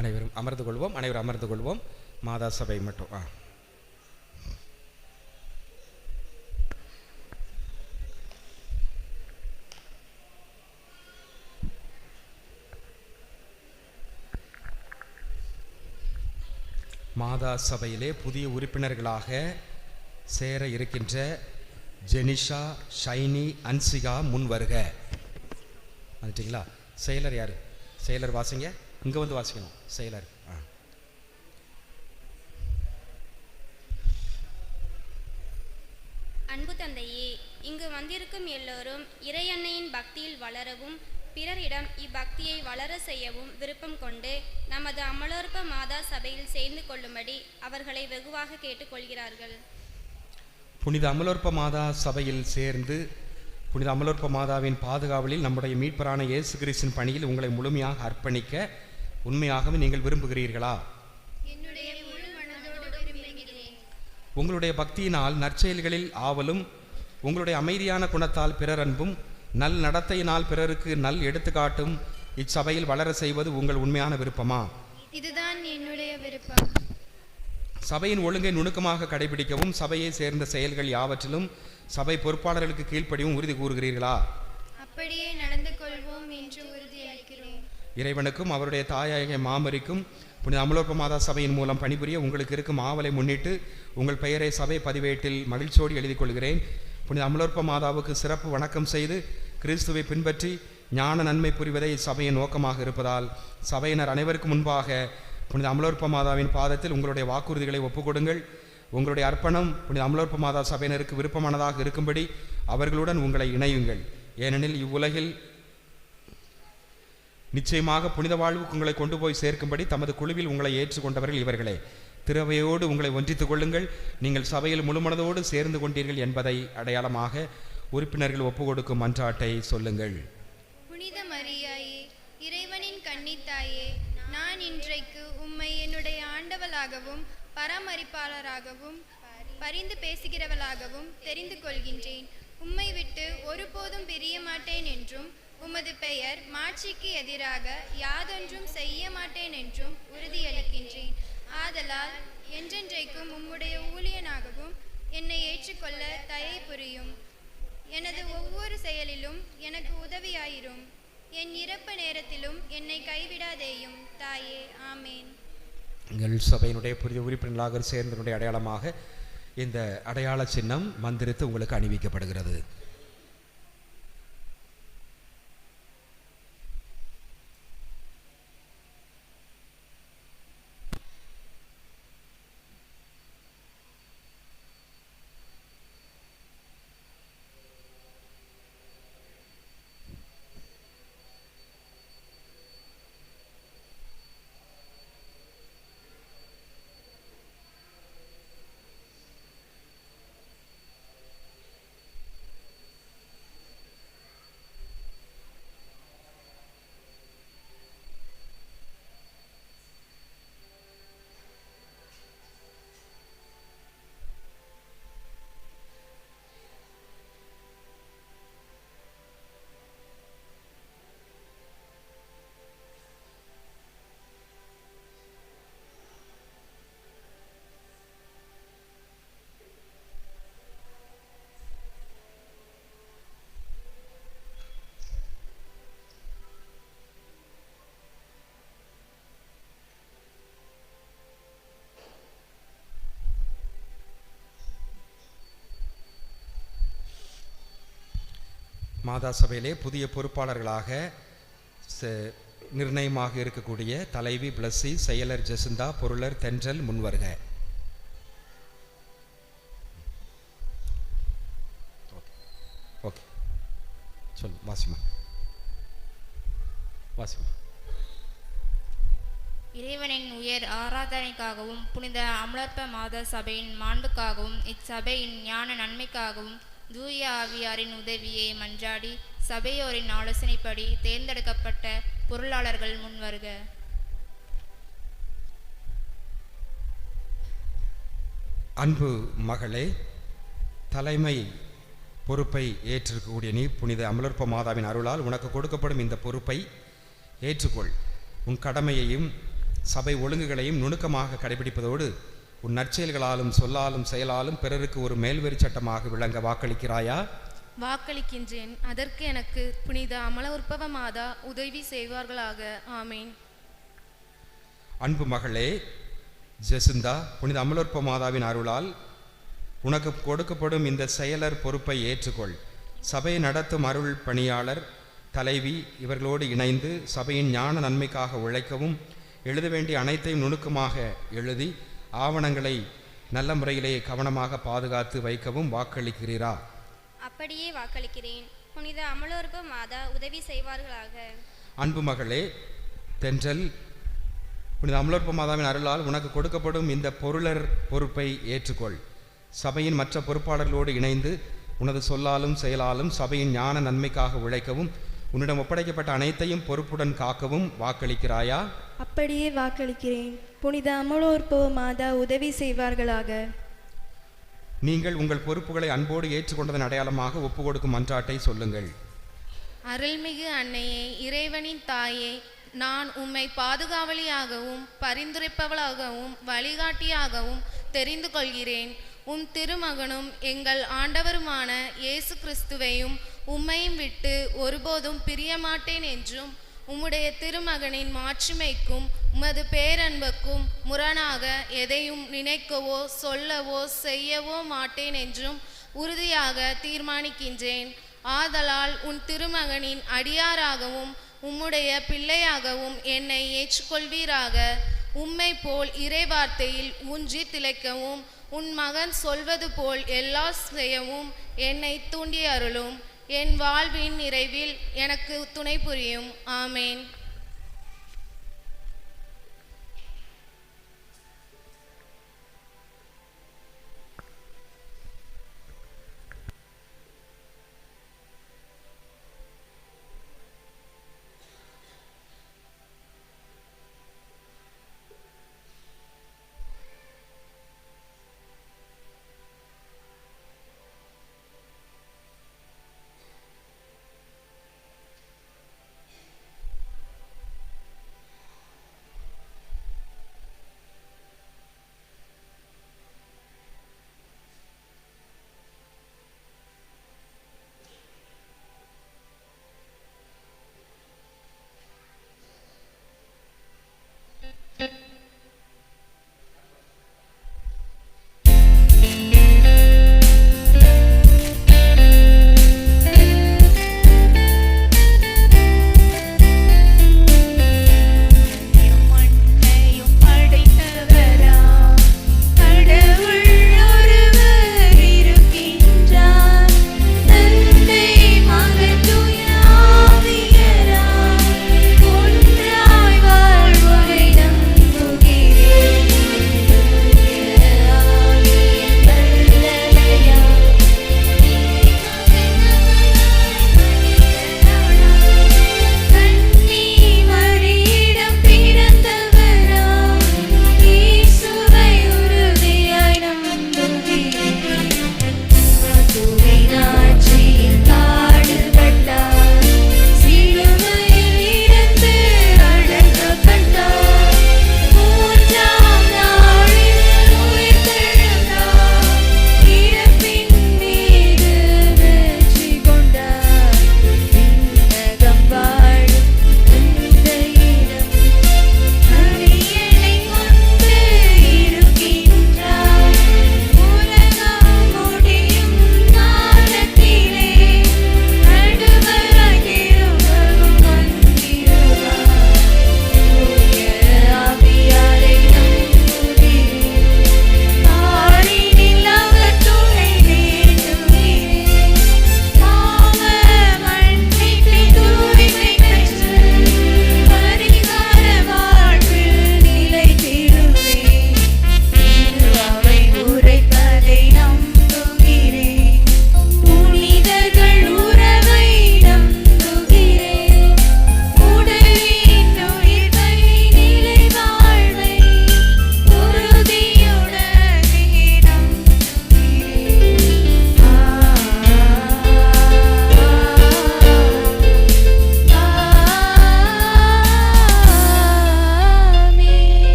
அனைவரும் அமர்ந்து கொள்வோம். மாதா சபை மட்டும் மாதா சபையிலே புதிய உறுப்பினர்களாக சேர இருக்கின்ற ஜெனிஷா, ஷைனி, அன்சிகா முன் வருக. வந்துட்டீங்களா? செயலர் யார்? செயலர் வாசிங்க. இங்கே வந்து வாசிக்கணும். செயலர்
அன்பு தந்தையே, இங்கு வந்திருக்கும் எல்லோரும் இறையன்னையின் பக்தியில் வளரவும் பிறரிடம் இப்பக்தியை வளர செய்யவும் விருப்பம் கொண்டு நமது அமலோற்ப மாதா சபையில் சேர்ந்து கொள்ளும்படி அவர்களை வெகுவாக கேட்டுக்கொள்கிறார்கள்.
புனித அமலோற்ப மாதா சபையில் சேர்ந்து புனித அமலோற்ப மாதாவின் பாதுகாவலில் நம்முடைய மீட்பரான இயேசு கிறிஸ்துவின் பணியில் உங்களை முழுமையாக அர்ப்பணிக்க உண்மையாகவே நீங்கள் விரும்புகிறீர்களா? உங்களுடைய பக்தியினால் நற்செயல்களில் ஆவலும் உங்களுடைய அமைதியான குணத்தால் பிறர் அன்பும் நல் நடத்தையினால் பிறருக்கு நல் எடுத்துக்காட்டும் இச்சபையில் வளர செய்வது உங்கள் உண்மையான விருப்பமா?
இதுதான் என்னுடைய விருப்பம்.
சபையின் ஒழுங்கை நுணுக்கமாக கடைபிடிக்கவும் சபையை சேர்ந்த செயல்கள் யாவற்றிலும் சபை பொறுப்பாளர்களுக்கு கீழ்ப்படியும் உறுதி கூறுகிறீர்களா?
அப்படியே நடந்து கொள்வோம் என்று உறுதியளிக்கிறோம்.
இறைவனுக்கும் அவருடைய தாயாகிய மாமரிக்கும் புனித அமலோற்ப மாதா சபையின் மூலம் பணிபுரிய உங்களுக்கு இருக்கும் ஆவலை முன்னிட்டு உங்கள் பெயரை சபை பதிவேட்டில் மகிழ்ச்சியோடு எழுதிக் கொள்கிறேன். புனித அமலோற்ப மாதாவுக்கு சிறப்பு வணக்கம் செய்து கிறிஸ்துவை பின்பற்றி ஞான நன்மை புரிவதே சபையின் நோக்கமாக இருப்பதால் சபையினர் அனைவருக்கும் முன்பாக புனித அமலோற்ப மாதாவின் பாதத்தில் உங்களுடைய வாக்குறுதிகளை ஒப்புக்கொடுங்கள். உங்களுடைய அர்ப்பணம் புனித அமலோற்ப மாதா சபையினருக்கு விருப்பமானதாக இருக்கும்படி அவர்களுடன் உங்களை இணையுங்கள். ஏனெனில் இவ்வுலகில் நிச்சயமாக புனித வாழ்வுக்கு உங்களை கொண்டு போய் சேர்க்கும்படி தமது குழுவில் உங்களை ஏற்றுக்கொண்டவர்கள் இவர்களே. திறவையோடு உங்களை ஒன்றித்துக் கொள்ளுங்கள். நீங்கள் சபையில் முழுமனதோடு சேர்ந்து கொண்டீர்கள் என்பதை அடையாளமாக உறுப்பினர்கள் ஒப்புக்கொடுக்கும் மன்றாட்டை சொல்லுங்கள்.
புனித மரியாயே, இறைவனின் கன்னித்தாயே, நான் இன்றைக்கு உம்மை என்னுடைய ஆண்டவளாகவும் பராமரிப்பாளராகவும் பரிந்து பேசுகிறவளாகவும் தெரிந்து கொள்கின்றேன். உம்மை விட்டு ஒருபோதும் பிரிய மாட்டேன் என்றும் உமது பெயர் மாட்சிக்கு எதிராக யாதொன்றும் செய்ய மாட்டேன் என்றும் உறுதியளிக்கின்றேன். ஆதலால் என்றென்றைக்கும் உம்முடைய ஊழியனாகவும் என்னை ஏற்றுக்கொள்ள தயை புரியும். எனது ஒவ்வொரு செயலிலும் எனக்கு உதவியாயிரும். என் இறப்பு நேரத்திலும் என்னை கைவிடாதேயும் தாயே. ஆமேன்.
எங்கள் சபையினுடைய புதிய உறுப்பினர்களாக சேர்ந்தனுடைய அடையாளமாக இந்த அடையாள சின்னம் மந்திரித்து உங்களுக்கு அணிவிக்கப்படுகிறது. மாதா சபையிலே புதிய பொறுப்பாளர்களாக நிர்ணயமாக இருக்கக்கூடிய தலைவி பிளஸ்ஸி, செயலர் ஜெசிந்தா, பொருளர் தென்றல் முன்வருக. ஓகே, சொல் வாசிமா.
இறைவனின் உயர் ஆராதனைக்காகவும் புனித அமலோற்ப மாதா சபையின் மாண்புக்காகவும் இச்சபையின் ஞான நன்மைக்காகவும் தூய ஆவியாரின் உதவியை மன்றாடி சபையோரின் ஆலோசனைப்படி தேர்ந்தெடுக்கப்பட்ட பொருளாளர்கள் முன்வருக.
அன்பு மகளே, தலைமை பொறுப்பை ஏற்றிருக்கக்கூடிய நீ புனித அமலோற்ப மாதாவின் அருளால் உனக்கு கொடுக்கப்படும் இந்த பொறுப்பை ஏற்றுக்கொள். உன் கடமையையும் சபை ஒழுங்குகளையும் நுணுக்கமாக கடைபிடிப்பதோடு உன் நற்செயல்களாலும் சொல்லாலும் செயலாலும் பிறருக்கு ஒரு மேல்வரி சட்டமாக விளங்க வாக்களிக்கிறாயா?
வாக்களிக்கின்றேன். அதற்கு எனக்கு புனித அமல உற்பவ மாதா உதவி செய்வார்களாக. ஆமேன்.
அன்பு மகளே ஜெசிந்தா, புனித அமலோற்ப மாதாவின் அருளால் உனக்கு கொடுக்கப்படும் இந்த செயலர் பொறுப்பை ஏற்றுக்கொள். சபையை நடத்தும் அருள் பணியாளர், தலைவி இவர்களோடு இணைந்து சபையின் ஞான நன்மைக்காக உழைக்கவும், எழுத வேண்டிய அனைத்தையும் நுணுக்கமாக எழுதி ஆவணங்களை நல்ல முறையிலே கவனமாக பாதுகாத்து வைக்கவும் வாக்களிக்கிறீரா?
அப்படியே வாக்களிக்கிறேன். புனித அமலோற்ப மாதா உதவி செய்வார்களாக.
அன்பு மகளே தென்றல், புனித அமலோற்ப மாதாவின் அருளால் உனக்கு கொடுக்கப்படும் இந்த பொருளர் பொறுப்பை ஏற்றுக்கொள். சபையின் மற்ற பொறுப்பாளர்களோடு இணைந்து உனது சொல்லாலும் செயலாலும் சபையின் ஞான நன்மைக்காக உழைக்கவும், உன்னிடம் ஒப்படைக்கப்பட்ட அனைத்தையும் பொறுப்புடன் காக்கவும் வாக்களிக்கிறாயா?
அப்படியே வாக்களிக்கிறேன். புனித அமலோற்பவ மாதா உதவி செய்வார்களாக.
நீங்கள் உங்கள் பொறுப்புகளை அன்போடு ஏற்றுக்கொண்டதன் அடையாளமாக ஒப்புக்கொடுக்கும் மன்றாட்டை சொல்லுங்கள்.
அருள்மிகு அன்னையே, இறைவனின் தாயே, நான் உம்மை பாதுகாவலியாகவும் பரிந்துரைப்பவளாகவும் வழிகாட்டியாகவும் தெரிந்து கொள்கிறேன். உம் திருமகனும் எங்கள் ஆண்டவருமான இயேசு கிறிஸ்துவையும் உம்மையும் விட்டு ஒருபோதும் பிரியமாட்டேன் என்றும், உம்முடைய திருமகனின் மாட்சிமைக்கும் உமது பேரன்புக்கும் முரணாக எதையும் நினைக்கவோ சொல்லவோ செய்யவோ மாட்டேன் என்றும் உறுதியாக தீர்மானிக்கின்றேன். ஆதலால் உன் திருமகனின் அடியாராகவும் உம்முடைய பிள்ளையாகவும் என்னை ஏற்றுக்கொள்வீராக. உம்மை போல் இறைவார்த்தையில் ஊன்றி திளைக்கவும், உன் மகன் சொல்வது போல் எல்லா செய்யவும் என்னை தூண்டி அருளும். என் வாழ்வின் நிறைவில் எனக்கு துணை புரியும். ஆமேன்.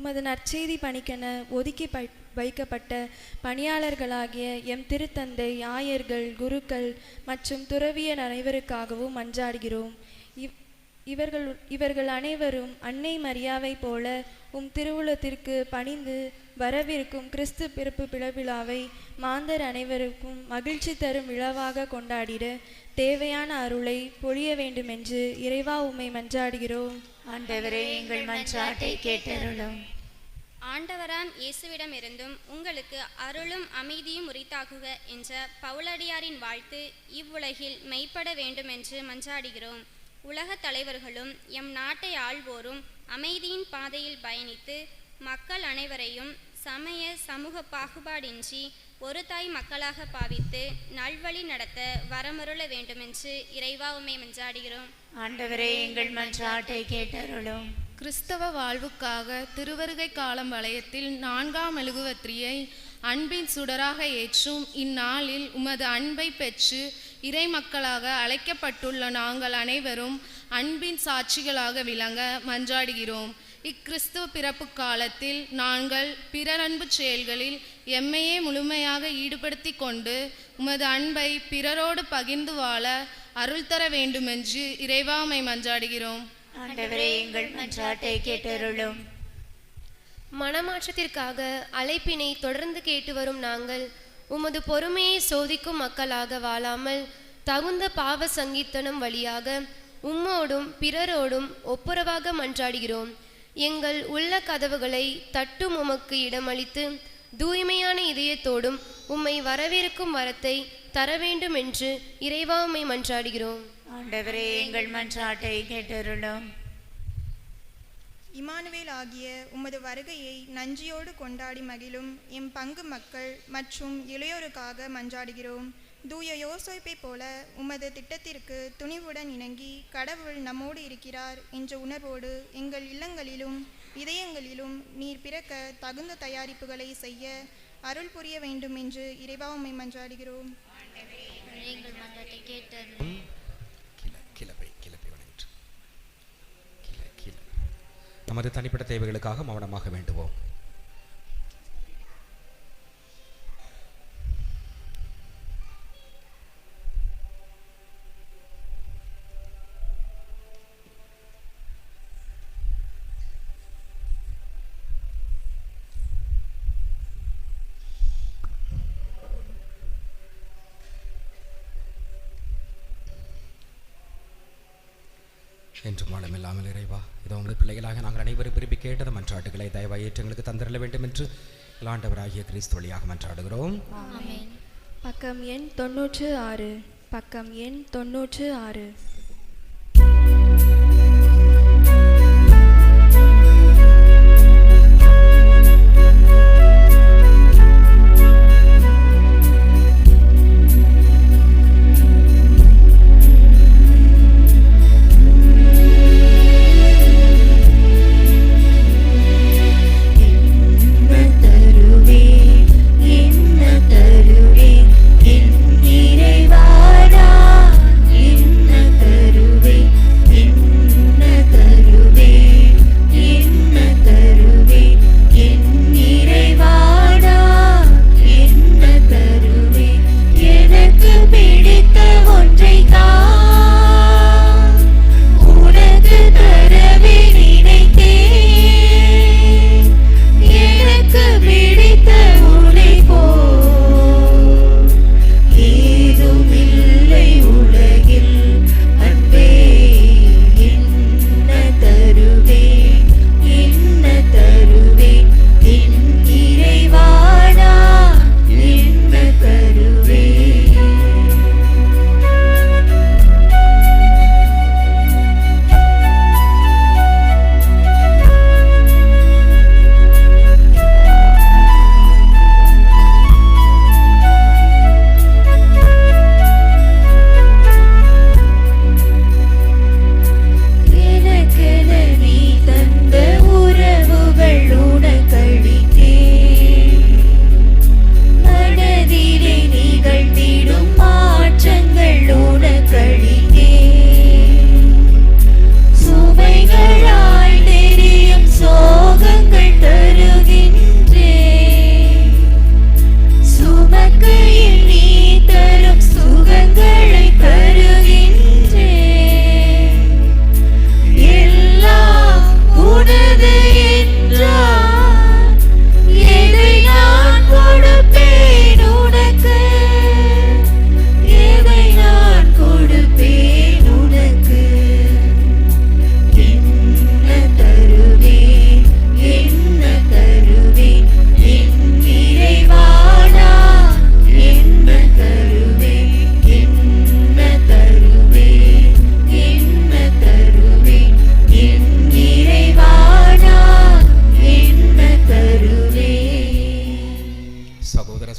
உமது நற்செய்தி பணிக்கென ஒதுக்கி வைக்கப்பட்ட பணியாளர்களாகிய எம் திருத்தந்தை, ஆயர்கள், குருக்கள் மற்றும் துறவியர் அனைவருக்காகவும் மன்றாடுகிறோம். இவர்கள் அனைவரும் அன்னை மரியாவை போல திருவுளத்திற்கு பணிந்து வரவிருக்கும் கிறிஸ்து பிறப்பு பிறவிழாவை மாந்தர் அனைவருக்கும் மகிழ்ச்சி தரும் விழாவாக கொண்டாடிட தேவையான அருளை பொழிய வேண்டுமென்று இறைவா உம்மை மன்றாடுகிறோம்.
ஆண்டவரே, எங்கள் மன்றாட்டை கேட்டருளும்.
ஆண்டவராம் இயேசுவிடமிருந்தும் உங்களுக்கு அருளும் அமைதியும் உரித்தாகுக என்ற பவுலடியாரின் வாழ்த்து இவ்வுலகில் மெய்ப்பட வேண்டுமென்று மன்றாடுகிறோம். உலகத் தலைவர்களும் எம் நாட்டை ஆள்வோரும் அமைதியின் பாதையில் பயணித்து மக்கள் அனைவரையும் சமய சமூக பாகுபாடின்றி ஒரு தாய் மக்களாக பாவித்து நல்வழி நடத்த வரமருள வேண்டுமென்று இறைவா உம்மை மன்றாடுகிறோம்.
ஆண்டவரே, எங்கள் மன்றாட்டை கேட்டருளும்.
கிறிஸ்தவ வாழ்வுக்காக திருவருகை காலம் வலயத்தில் 4ஆம் மெழுகுவர்த்தியை அன்பின் சுடராக ஏற்றும் இந்நாளில் உமது அன்பை பெற்று இறை மக்களாக அழைக்கப்பட்டுள்ள நாங்கள் அனைவரும் அன்பின் சாட்சிகளாக விளங்க மன்றாடுகிறோம். இக்கிறிஸ்துவ பிறப்பு காலத்தில் நாங்கள் பிறர் அன்பு செயல்களில் எம்மையே முழுமையாக ஈடுபடுத்தி கொண்டு உமது அன்பை பிறரோடு பகிர்ந்து வாழ அருள் தர வேண்டுமென்று இறைவா உம்மை மன்றாடுகிறோம்.
ஆண்டவரே, எங்கள் மன்றாட்டை கேட்டருளும்.
மனமாற்றத்திற்காக அழைப்பினை தொடர்ந்து கேட்டு வரும் நாங்கள் உமது பொறுமையை சோதிக்கும் மக்களாக வாழாமல் தகுந்த பாவ சங்கீர்த்தனம் வழியாக உம்மோடும் பிறரோடும் ஒப்புரவாக மன்றாடுகிறோம். எங்கள் உள்ள கதவுகளை தட்டும் உமக்கு இடமளித்து தூய்மையான இதயத்தோடும் உம்மை வரவேற்கும் வரத்தை தர வேண்டும் என்று இறைவா உம்மை மன்றாடுகிறோம்.
ஆண்டவரே, எங்கள் மன்றாட்டை கேட்டருளும்.
இமானுவேல் ஆகிய உமது வருகையை நன்றியோடு கொண்டாடி மகிழும் எம் பங்கு மக்கள் மற்றும் இளையோருக்காக மன்றாடுகிறோம். தூய யோசேப்பை போல உமது திட்டத்திற்கு துணிவுடன் இணங்கி கடவுள் நம்மோடு இருக்கிறார் என்ற உணர்வோடு எங்கள் இல்லங்களிலும் இதயங்களிலும் நீர் பிறக்க தகுந்த தயாரிப்புகளை செய்ய அருள் புரிய வேண்டும் என்று இறைவா உம்மை மன்றாடுகிறோம்.
நமது தனிப்பட்ட தேவைகளுக்காக மௌனமாக வேண்டுவோம். என்று மாலம் இல்லாமல் இறைவா, இதோ உங்கள் பிள்ளைகளாக நாங்கள் அனைவரும் விரும்பி கேட்டது மன்றாட்டுகளை தயவாய் ஏற்று எங்களுக்கு தந்திரல வேண்டும் என்று ஆண்டவராகிய கிறிஸ்து வழியாக மன்றாடுகிறோம்.
பக்கம் எண் 96. பக்கம் எண் 96.
என்ன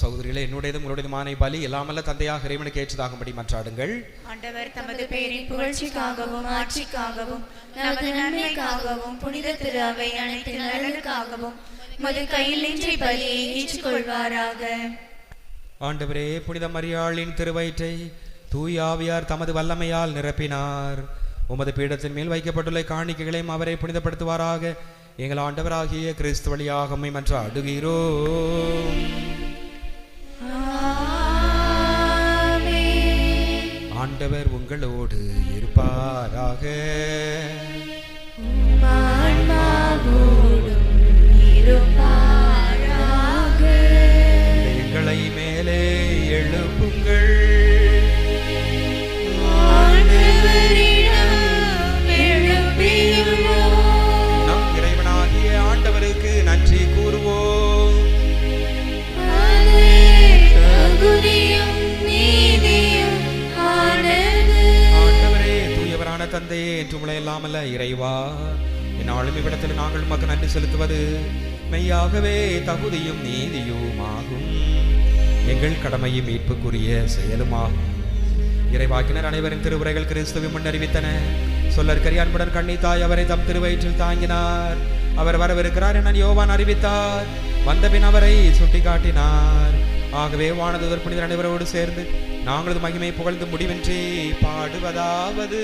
சகோதரிகளே, என்னுடையதும் உங்களுடையதுமான பலி எல்லாமல்ல தந்தையாக இறைவனுக்கு ஏற்றதாகும்படி மன்றாடுங்கள்.
ஆண்டவர் தமது பேரின் புகழ்ச்சிக்காகவும் ஆட்சிக்காகவும் நமது நன்மைக்காகவும் புனித திரு அவை அனைத்து நலனுக்காகவும் மது கையில் இன்றி பலியை ஏற்றுக்கொள்வாராக.
ஆண்டவரே, புனித மரியாளின் திருவயிற்றை தூய ஆவியார் தமது வல்லமையால் நிரப்பினார். உமது பீடத்தின் மேல் வைக்கப்பட்டுள்ள காணிக்கைகளையும் அவரை புனிதப்படுத்துவாராக. எங்கள் ஆண்டவராகிய கிறிஸ்து வழியாக உம்மை மன்றாடுகிறோம். ஆண்டவர் உங்களோடு இருப்பாராக. எங்களை மேலே எழுப்புங்கள். நம் இறைவனாகிய ஆண்டவருக்கு நன்றி கூறுவோம். ஆண்டவரே, தூயவரான தந்தையே, என்று உங்களை இல்லாமல்ல இறைவா, என்னாலும் இவ்விடத்தில் நாங்கள் உமக்கு நன்றி செலுத்துவது மெய்யாகவே தகுதியும் நீதியுமாகும். எங்கள் கடமையும் மீட்புக்குரிய செயலுமாகும். இறைவாக்கினர் அனைவரின் திருவுரைகள் கிறிஸ்துவை முன்னறிவித்தன. சொல்லற்கரிய அன்புடன் கண்ணித்தாய் அவரை தம் திருவயிற்றில் தாங்கினார். அவர் வரவிருக்கிறார் என யோவான் அறிவித்தார். வந்தபின் அவரை சுட்டிக்காட்டினார். ஆகவே வானதூதர் புனிதர் அனைவரோடு சேர்ந்து நாங்களது மகிமை புகழ்ந்து முடிவின்றி பாடுவதாவது: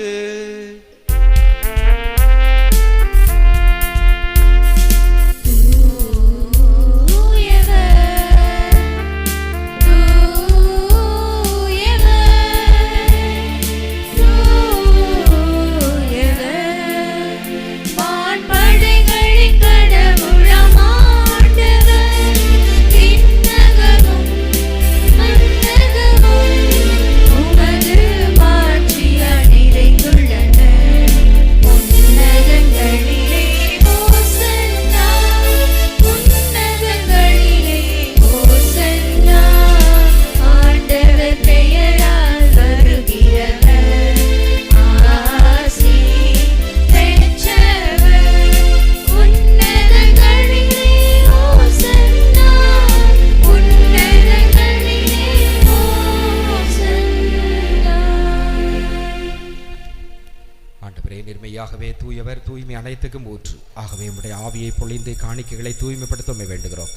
தூயவர், தூய்மை அனைத்துக்கும் ஊற்று. ஆகவே உம்முடைய ஆவியை பொழிந்து காணிக்கைகளை தூய்மைப்படுத்த உம்மை வேண்டுகிறோம்.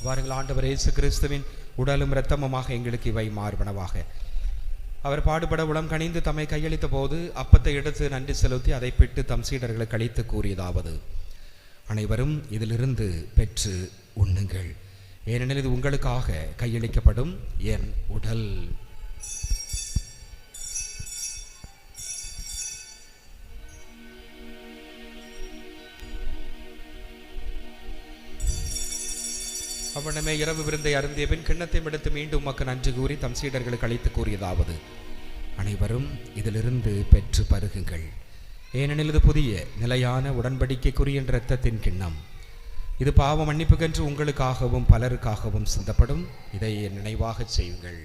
வாருங்கள், ஆண்டவர் இயேசு கிறிஸ்துவின் உடலும் இரத்தமுமாக எங்களுக்கு இவை மார்பனவாக. அவர் பாடுபட உளம் கனிந்து தம்மை கையளித்த போது அப்பத்தை எடுத்து நன்றி செலுத்தி அதை பிட்டு தம் சீடர்களுக்கு அளித்து கூறியதாவது: அனைவரும் இதிலிருந்து பெற்று உண்ணுங்கள், ஏனெனில் இது உங்களுக்காக கையளிக்கப்படும் என் உடல். அவனமே இரவு விருந்தை அருந்திய பின் கிண்ணத்தை எடுத்து மீண்டும் உமக்கு நன்றி கூறி தம் சீடர்களுக்கு அளித்து கூறியதாவது: அனைவரும் இதிலிருந்து பெற்று பருகுங்கள், ஏனெனில் இது புதிய நிலையான உடன்படிக்கைக்குரிய இரத்தத்தின் கிண்ணம். இது பாவ மன்னிப்புக்கென்று உங்களுக்காகவும் பலருக்காகவும் சிந்தப்படும். இதை என் நினைவாக செய்யுங்கள்.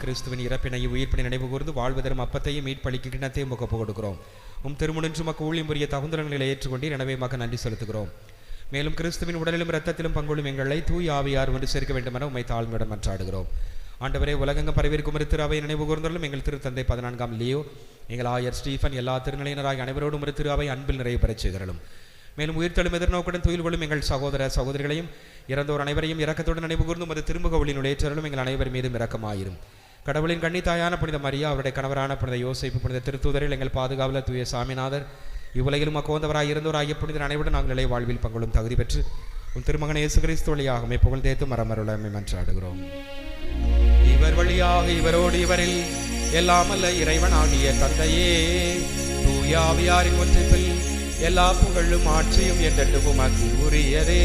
கிறிஸ்துவின் இறப்பினையும் உயிர்ப்பினை நினைவு கூர்ந்து வாழ்வதரும் அப்பத்தையும் மீட்பளிக்கு கிண்ணத்தையும் ஒப்பு கொடுக்கிறோம். திருமுனின்று மக்கு ஊழியம் புரிய தகுந்தரங்களை ஏற்றுக்கொண்டீர், எனவே மக்க நன்றி செலுத்துகிறோம். மேலும் கிறிஸ்துவின் உடலிலும் இரத்தத்திலும் பங்குள்ளும் எங்களை தூய் ஆவியார் ஒன்று சேர்க்க வேண்டும் என உம்மை தாழ்மையுடன் மன்றாடுகிறோம். ஆண்டவரே, உலகெங்கும் பரவிருக்கும் திரு அவை நினைவு கூர்ந்தலும் எங்கள் திருத்தந்தை 14ஆம் லியோ, எங்கள் ஆயர் ஸ்டீஃபன், எல்லா திருநிலையினராக அனைவரோடும் திரு அவை அன்பில் நிறைய பெறச் செய்கிறலும். மேலும் உயிர்த்தெழும் எதிர்நோக்குடன் துயில் கொள்ளும் எங்கள் சகோதர சகோதரிகளையும் இறந்தோர் அனைவரையும் இரக்கத்துடன் நினைவு கூர்ந்தும் அது திருமுகவழியினுள் ஏற்றலும் எங்கள் அனைவர் மீதும் இரக்கமாயிரும். கடவுளின் கன்னித்தாயான புனித மரியா, அவருடைய கணவரான புனித யோசேப்பு, புனித திருத்தூதரில் எங்கள் பாதுகாவலர் தூய சாமிநாதர், இவ்வுலகிலும் அக்கோந்தவராய் இருந்தோராகிய புனிதர் அனைவரும் நாங்கள் நிலை வாழ்வில் பங்குள்ளும் தகுதி பெற்று உன் திருமகன் இயேசு கிறிஸ்து வழியாகவே புகழ் தேத்து மரமருளமை மன்றாடுகிறோம். இவர் வழியாக இவரோடு இவரில் எல்லாமல்ல இறைவன் ஆகிய தந்தையே, தூய தூய ஆவியாரின் ஒன்றிப்பில் எல்லா புகழும் ஆட்சியும் என்றென்றும் உமக்கு உரியதே.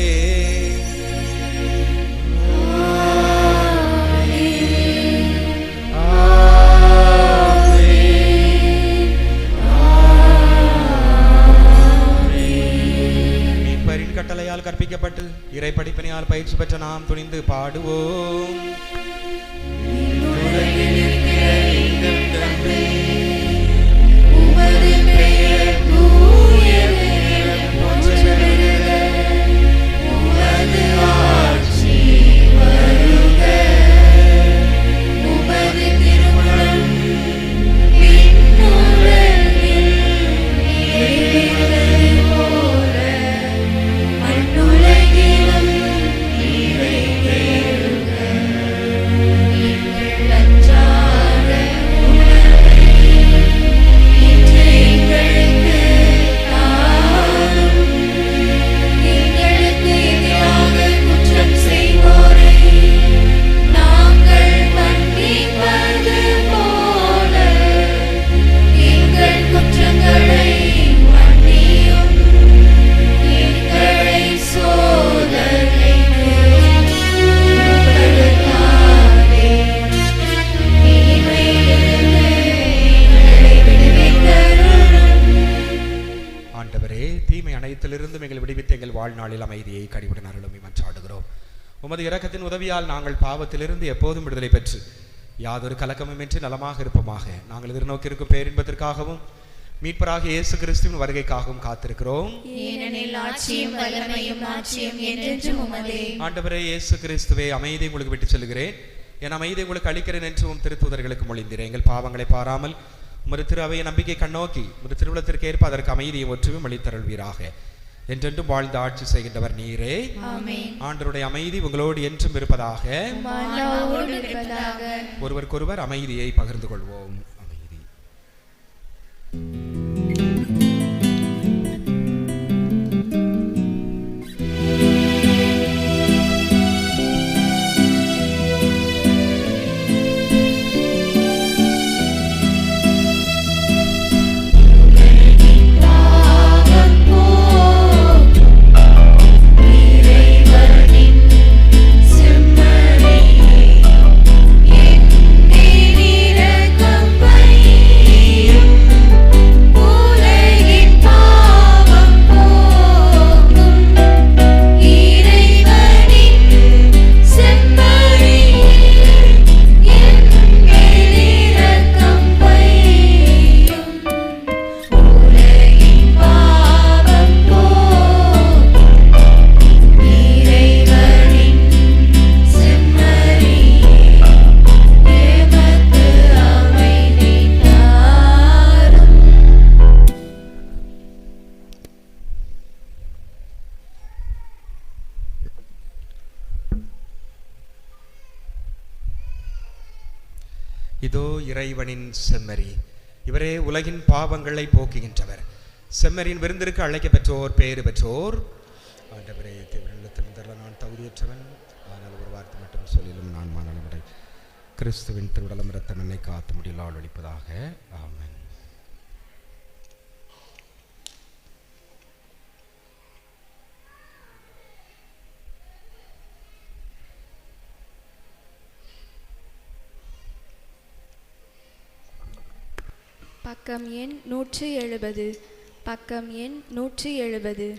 மீட்பரின் கட்டளையால் கற்பிக்கப்பட்டு இறை படிப்பினையால் பயிற்சி பெற்ற நாம் துணிந்து பாடுவோம். வாழ்நாளில் அமைதியை கனிவுடன் அருளும் மன்றாடுகிறோம். உமது இரக்கத்தின் உதவியால் நாங்கள் பாவத்திலிருந்து எப்போதும் விடுதலை பெற்று யாதொரு கலக்கமுமின்றி நலமாக இருப்போமாக. நாங்கள் எதிர்நோக்கியிருக்கும் பேரின்பத்திற்காகவும் மீட்பராகிய இயேசு கிறிஸ்துவின் வருகைக்காகவும் காத்திருக்கிறோம். ஆண்டவரே இயேசு கிறிஸ்துவே, அமைதியை உங்களுக்கு விட்டு செல்கிறேன், என் அமைதியை உங்களுக்கு அளிக்கிறேன் என்று உம் திருத்தூதர்களுக்கு மொழிந்தீரேன். எங்கள் பாவங்களை பாராமல் உமது திரு அவையை நம்பிக்கை கண்ணோக்கி உமது திருவுளத்திற்கு ஏற்ப அதற்கு அமைதியை ஒற்றுமையும் அளித்தருள்வீராக. என்றென்றும் வாழ்ந்து ஆட்சி செய்கின்றவர் நீரே. ஆண்டவருடைய அமைதி உங்களோடு என்றும் இருப்பதாக. ஒருவருக்கொருவர் அமைதியை பகிர்ந்து கொள்வோம். அமைதி. இதோ இறைவனின் செம்மறி, இவரே உலகின் பாவங்களை போக்குகின்றவர். செம்மறியின் விருந்திற்கு அழைக்க பெற்றோர் பேறு பெற்றோர். ஆண்டவரே, நான் தகுதியற்றவன், ஆனால் ஒரு வார்த்தை மட்டும் சொல்லிலும் நான் மனநலமடை. கிறிஸ்துவின் திருவுடலம் இரத்தம் என்னை காத்து முடியலால் ஒழிப்பதாக. ஆமென்.
பக்கம் எண் 170. பக்கம் எண் 170.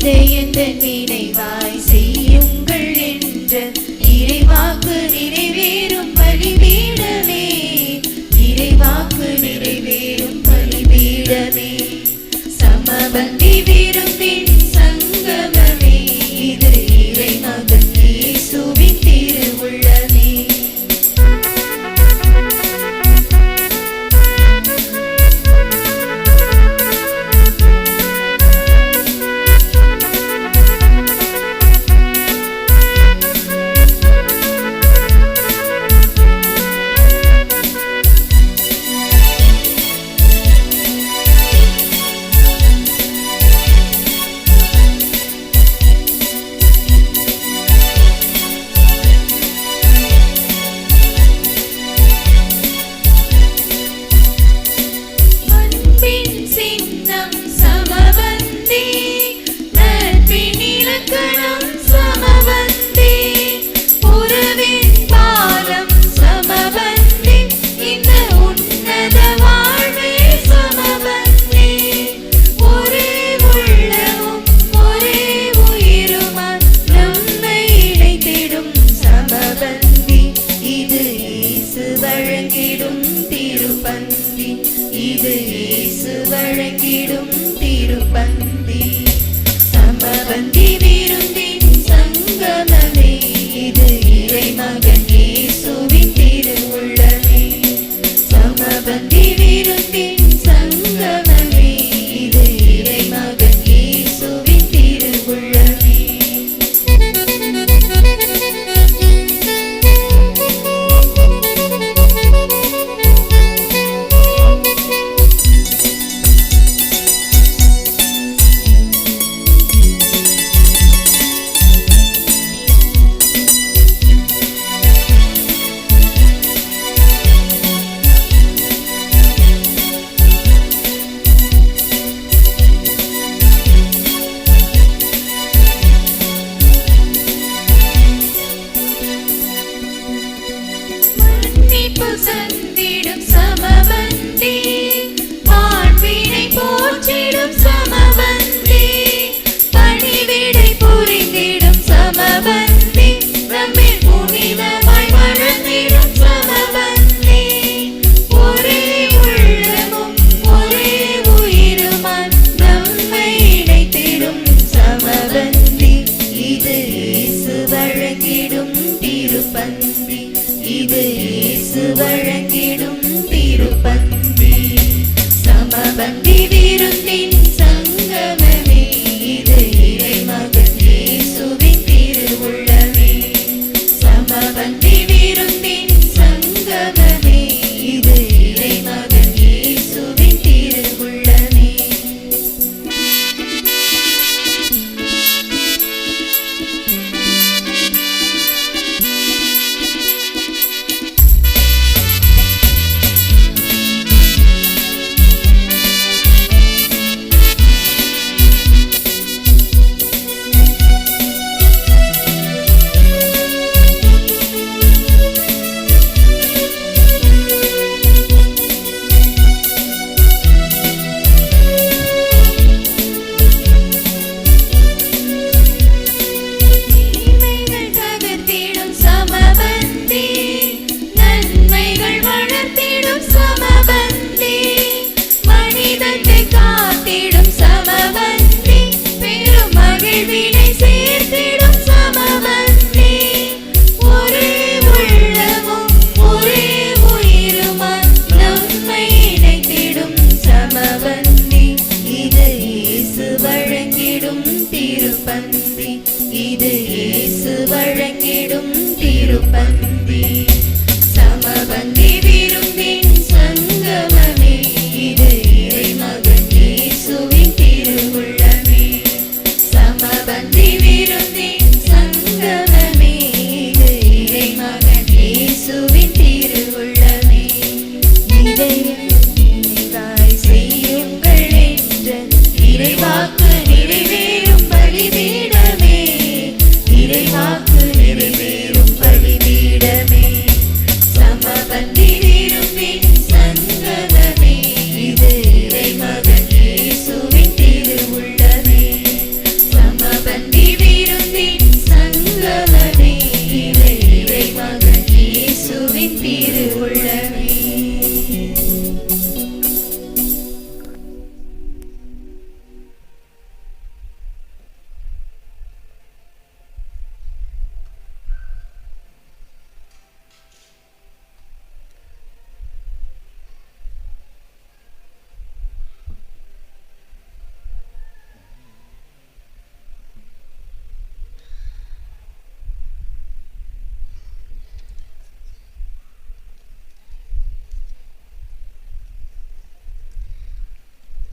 இதை எந்த நினைவாய் செய்யுங்கள் என்ற இறைவாக்கு நிறைவேறும் பலிபீடமே, இறைவாக்கு நிறைவேறும் பலிபீடமே. சமபந்தி விருந்தின் சங்கமமே, இது இறைமகன் இயேசுவின் திருவுள்ளமே.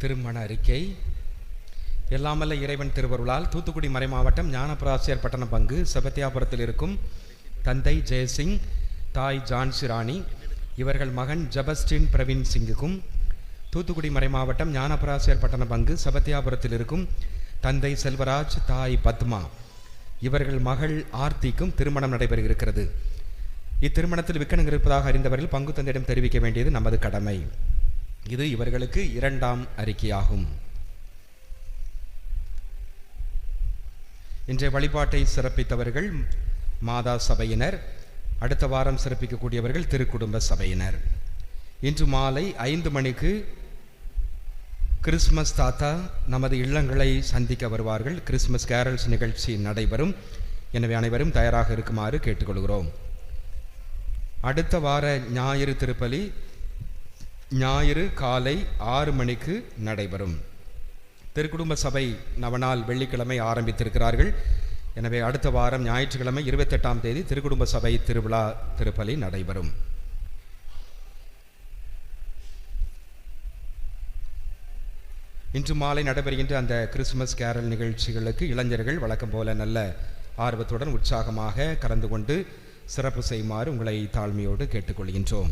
திருமண அறிக்கை. எல்லாமல்ல இறைவன் திருவருளால் தூத்துக்குடி மறைமாவட்டம் ஞானபிராசியர் பட்டண பங்கு செபத்தியாபுரத்தில் இருக்கும் தந்தை ஜெயசிங், தாய் ஜான்சி ராணி இவர்கள் மகன் ஜபஸ்டின் பிரவீன் சிங்குக்கும், தூத்துக்குடி மறைமாவட்டம் ஞானபிராசியர் பட்டண பங்கு செபத்தியாபுரத்தில் இருக்கும் தந்தை செல்வராஜ், தாய் பத்மா இவர்கள் மகள் ஆர்த்திக்கும் திருமணம் நடைபெற இருக்கிறது. இத்திருமணத்தில் விக்கணங்கள் இருப்பதாக அறிந்தவர்கள் பங்கு தந்தையிடம் தெரிவிக்க வேண்டியது நமது கடமை. இது இவர்களுக்கு 2ஆம் அறிக்கையாகும். இன்றைய வழிபாட்டை சிறப்பித்தவர்கள் மாதா சபையினர், அடுத்த வாரம் சிறப்பிக்கக்கூடியவர்கள் திருக்குடும்ப சபையினர். இன்று மாலை 5 மணிக்கு கிறிஸ்மஸ் தாத்தா நமது இல்லங்களை சந்திக்க வருவார்கள். கிறிஸ்மஸ் கேரல்ஸ் நிகழ்ச்சி நடைபெறும். எனவே அனைவரும் தயாராக இருக்குமாறு கேட்டுக்கொள்கிறோம். அடுத்த வார ஞாயிறு திருப்பலி ஞாயிறு காலை 6 மணிக்கு நடைபெறும். திருக்குடும்ப சபை நவநாள் வெள்ளிக்கிழமை ஆரம்பித்திருக்கிறார்கள். எனவே அடுத்த வாரம் ஞாயிற்றுக்கிழமை 28ஆம் தேதி திருக்குடும்ப சபை திருவிழா திருப்பலி நடைபெறும். இன்று மாலை நடைபெறுகின்ற அந்த கிறிஸ்துமஸ் கேரல் நிகழ்ச்சிகளுக்கு இளைஞர்கள் வழக்கம் போல நல்ல ஆர்வத்துடன் உற்சாகமாக கலந்து கொண்டு சிறப்பு செய்யுமாறு உங்களை தாழ்மையோடு கேட்டுக்கொள்கின்றோம்.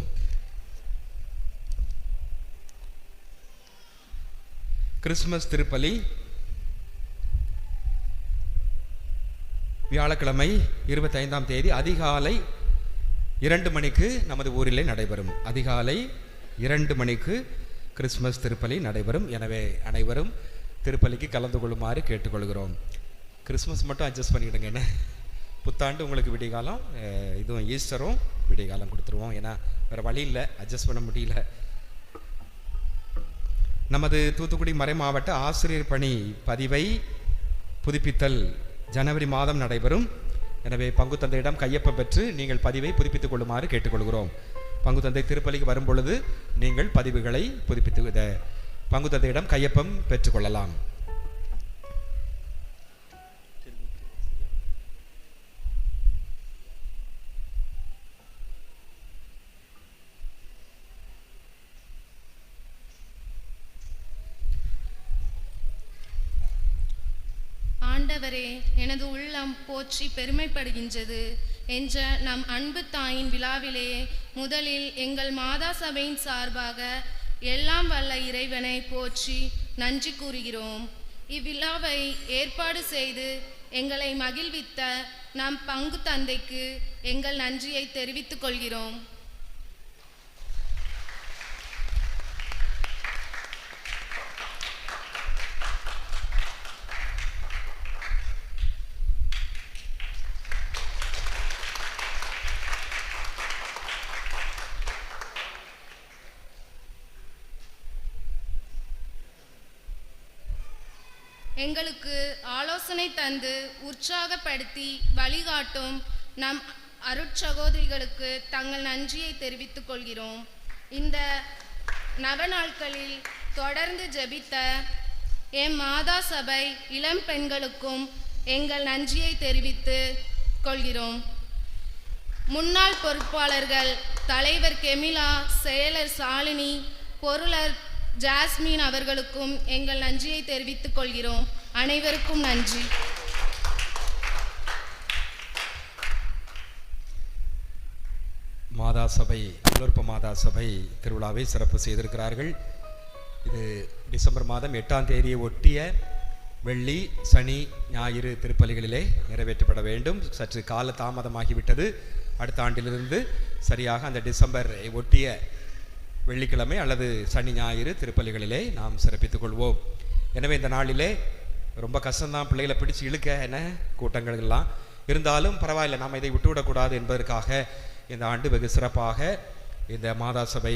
கிறிஸ்துமஸ் திருப்பலி வியாழக்கிழமை 25ஆம் தேதி அதிகாலை 2 மணிக்கு நமது ஊரிலே நடைபெறும். அதிகாலை 2 மணிக்கு கிறிஸ்துமஸ் திருப்பலி நடைபெறும். எனவே அனைவரும் திருப்பலிக்கு கலந்து கொள்ளுமாறு கேட்டுக்கொள்கிறோம். கிறிஸ்துமஸ் மட்டும் அட்ஜஸ்ட் பண்ணிக்கிடுங்க. என்ன புத்தாண்டு உங்களுக்கு விடிகாலம், இதுவும் ஈஸ்டரும் விடிகாலம் கொடுத்துருவோம். ஏன்னா வேறு வழி இல்லை, அட்ஜஸ்ட் பண்ண முடியல. நமது தூத்துக்குடி மறை மாவட்ட ஆசிரியர் பணி பதிவை புதுப்பித்தல் ஜனவரி மாதம் நடைபெறும். எனவே பங்கு தந்தையிடம் கையொப்பம் பெற்று நீங்கள் பதிவை புதுப்பித்துக் கொள்ளுமாறு கேட்டுக்கொள்கிறோம். பங்கு தந்தை திருப்பலிக்கு வரும் பொழுது நீங்கள் பதிவுகளை புதுப்பித்து பங்கு தந்தையிடம் கையொப்பம் பெற்றுக்கொள்ளலாம்.
ஆண்டவரே, எனது உள்ளம் போற்றி பெருமைப்படுகின்றது என்ற நம் அன்பு தாயின் விழாவிலே முதலில் எங்கள் மாதா சபையின் சார்பாக எல்லாம் வல்ல இறைவனை போற்றி நன்றி கூறுகிறோம். இவ்விழாவை ஏற்பாடு செய்து எங்களை மகிழ்வித்த நம் பங்கு தந்தைக்கு எங்கள் நன்றியை தெரிவித்துக் கொள்கிறோம். எங்களுக்கு ஆலோசனை தந்து உற்சாகப்படுத்தி வழிகாட்டும் நம் அருட்சகோதரிகளுக்கு தங்கள் நன்றியை தெரிவித்துக் கொள்கிறோம். இந்த நவநாட்களில் தொடர்ந்து ஜெபித்த எம் மாதா சபை இளம் பெண்களுக்கும் எங்கள் நன்றியை தெரிவித்து கொள்கிறோம். முன்னாள் பொறுப்பாளர்கள் தலைவர் கெமிலா, செயலர் சாலினி, பொருளர் ஜாஸ்மின் அவர்களுக்கும் எங்கள் நன்றியை தெரிவித்துக் கொள்கிறோம். அனைவருக்கும் நன்றி.
மாதா சபை அமலோற்ப மாதா சபை திருவிழாவை சிறப்பு செய்திருக்கிறார்கள். இது டிசம்பர் மாதம் 8ஆம் தேதியை ஒட்டிய வெள்ளி, சனி, ஞாயிறு திருப்பலிகளிலே நிறைவேற்றப்பட வேண்டும். சற்று கால தாமதமாகிவிட்டது. அடுத்த ஆண்டிலிருந்து சரியாக அந்த டிசம்பர் ஒட்டிய வெள்ளிக்கிழமை அல்லது சனி, ஞாயிறு திருப்பலிகளிலே நாம் சிறப்பித்துக் கொள்வோம். எனவே இந்த நாளிலே ரொம்ப கஷ்டம்தான் பிள்ளைகளை பிடிச்சு இழுக்க என்ன கூட்டங்கள் எல்லாம் இருந்தாலும் பரவாயில்லை, நாம் இதை விட்டுவிடக்கூடாது என்பதற்காக இந்த ஆண்டு வெகு சிறப்பாக இந்த மாதா சபை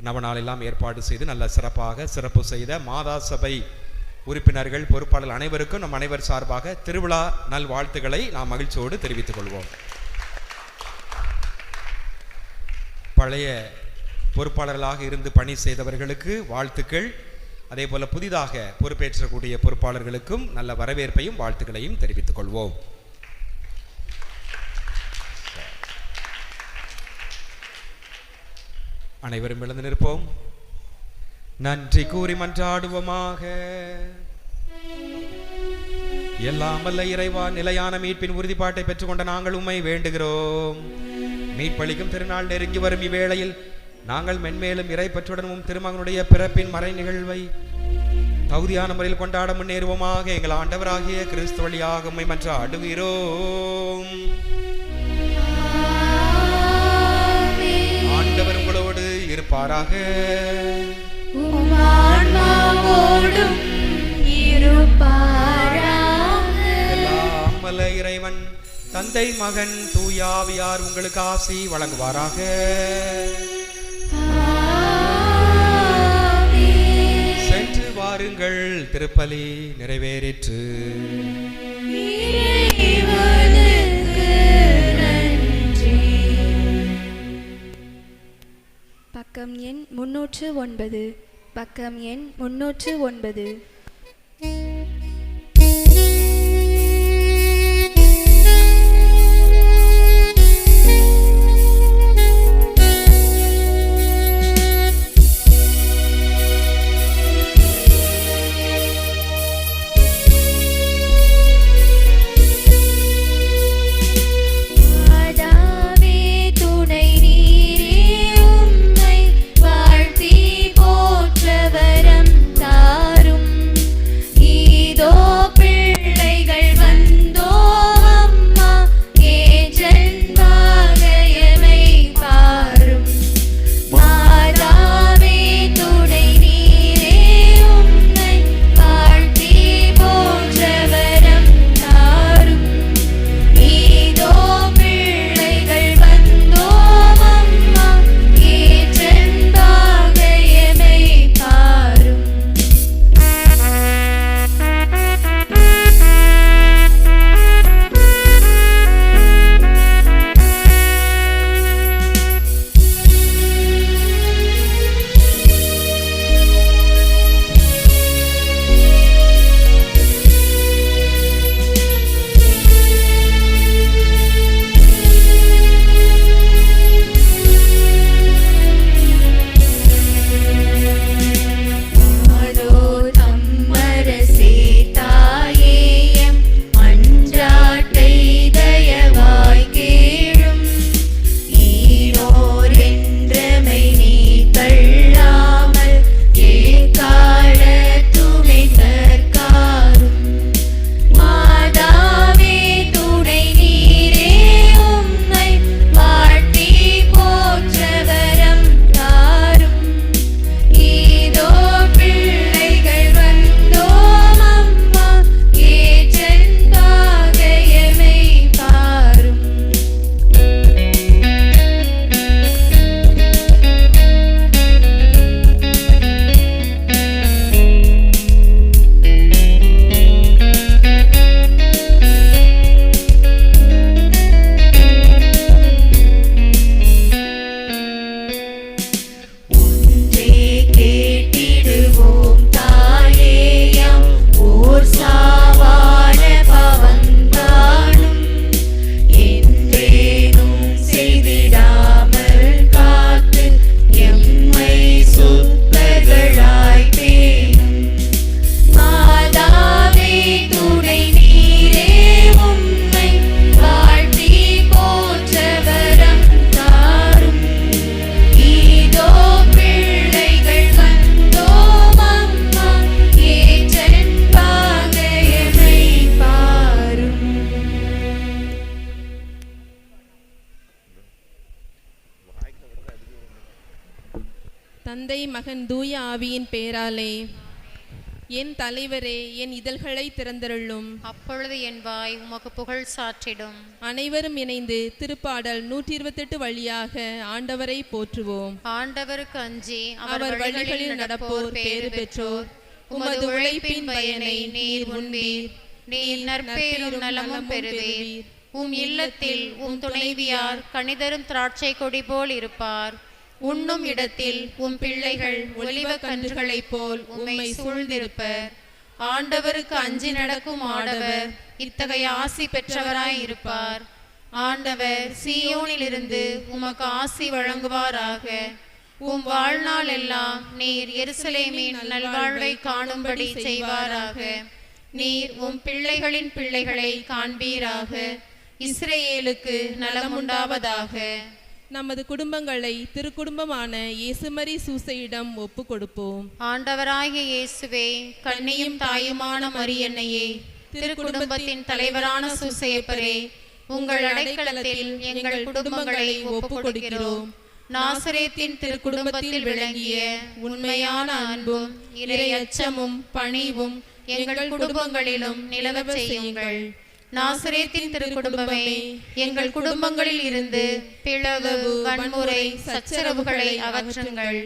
நவநாளெல்லாம் ஏற்பாடு செய்து நல்ல சிறப்பாக சிறப்பு செய்த மாதா சபை உறுப்பினர்கள், பொறுப்பாளர்கள் அனைவருக்கும் நம் அனைவர் சார்பாக திருவிழா நல்வாழ்த்துக்களை நாம் மகிழ்ச்சியோடு தெரிவித்துக் கொள்வோம். பழைய பொறுப்பாளர்களாக இருந்து பணி செய்தவர்களுக்கு வாழ்த்துக்கள். அதே போல புதிதாக பொறுப்பேற்றக்கூடிய பொறுப்பாளர்களுக்கும் நல்ல வரவேற்பையும் வாழ்த்துக்களையும் தெரிவித்துக் கொள்வோம். அனைவரும் எழுந்து நிற்போம். நன்றி கூறி மன்றாடுவோமாக. எல்லாம் வல்ல இறைவா, நிலையான மீட்பின் உறுதிப்பாட்டை பெற்றுக்கொண்ட நாங்கள் உம்மை வேண்டுகிறோம். மீட்பளிக்கும் திருநாள் நெருங்கி வரும் இவ்வேளையில் நாங்கள் மென்மேலும் இறைப்பற்றுடனும் திருமகனுடைய பிறப்பின் மறை நிகழ்வை தகுதியான முறையில் கொண்டாட முன்னேறுவோமாக. எங்கள் ஆண்டவராகிய கிறிஸ்து வழியாக உம்மை மன்றாடுகிறோம். ஆண்டவர் உங்களோடு இருப்பாராக. எல்லாம் வல்ல இறைவன் தந்தை, மகன், தூய ஆவியார் உங்களுக்கு ஆசி வழங்குவாராக. சென்று வாருங்கள், திருப்பலி நிறைவேறிற்று.
பக்கம் எண் 309. பக்கம் எண் 309.
தந்தை, மகன், தூய ஆவியின் பெயராலே. என் தலைவரே, என் இதழ்களை திறந்தருளும்.
அப்பொழுது என் வாய் உமக்கு புகழ் சாற்றிடும்.
அனைவரும் இணைந்து திருப்பாடல் 128 வழியாக ஆண்டவரை போற்றுவோம்.
ஆண்டவருக்கு அஞ்சி
அவர் வழிகளில் நடப்போர் பேறு பெற்றோர். உமது உழைப்பின் பயனை நீர் உண்பீர்.
நீர் நற்பேரும் நலமும் பெறுவீர். உம் இல்லத்தில் உம் துணைவியார் கனிதரும் திராட்சை கொடி போல் இருப்பார். உண்ணும் இடத்தில் உம் பிள்ளைகள் ஒலிவ கன்றுகளைப் போல் உம்மை சூழ்ந்திருப்பர். ஆண்டவருக்கு அஞ்சி நடக்கும் ஆடவர் இத்தகைய ஆசி பெற்றவராய் இருப்பார். ஆண்டவர் சீயோனிலிருந்து உமக்கு ஆசி வழங்குவாராக. உம் வாழ்நாள் எல்லாம் நீர் எருசலேமின் நல்வாழ்வை காணும்படி செய்வாராக. நீர் உம் பிள்ளைகளின் பிள்ளைகளை காண்பீராக. இஸ்ரேலுக்கு நலமுண்டாவதாக.
நமது குடும்பங்களை திருக்குடும்பமான இயேசுமரி சூசையிடம் ஒப்பு கொடுப்போம்.
ஆண்டவராகிய இயேசுவே, கன்னியும் தாயுமான மரியன்னையே, திருக்குடும்பத்தின் தலைவரான சூசையப்பரே, உங்கள் அடைக்கலத்தில் எங்கள் குடும்பங்களை ஒப்பு கொடுக்கிறோம். நாசரேத்தின் திருக்குடும்பத்தில் விளங்கிய உண்மையான அன்பும் இறையச்சமும் பணிவும் எங்கள் குடும்பங்களிலும் நிலவச் செய்யுங்கள். நாசரேத்தின் திருக்குடும்பமே, எங்கள் குடும்பங்களில் இருந்து பிளவு, வன்முறை, சச்சரவுகளை அகற்றுங்கள்.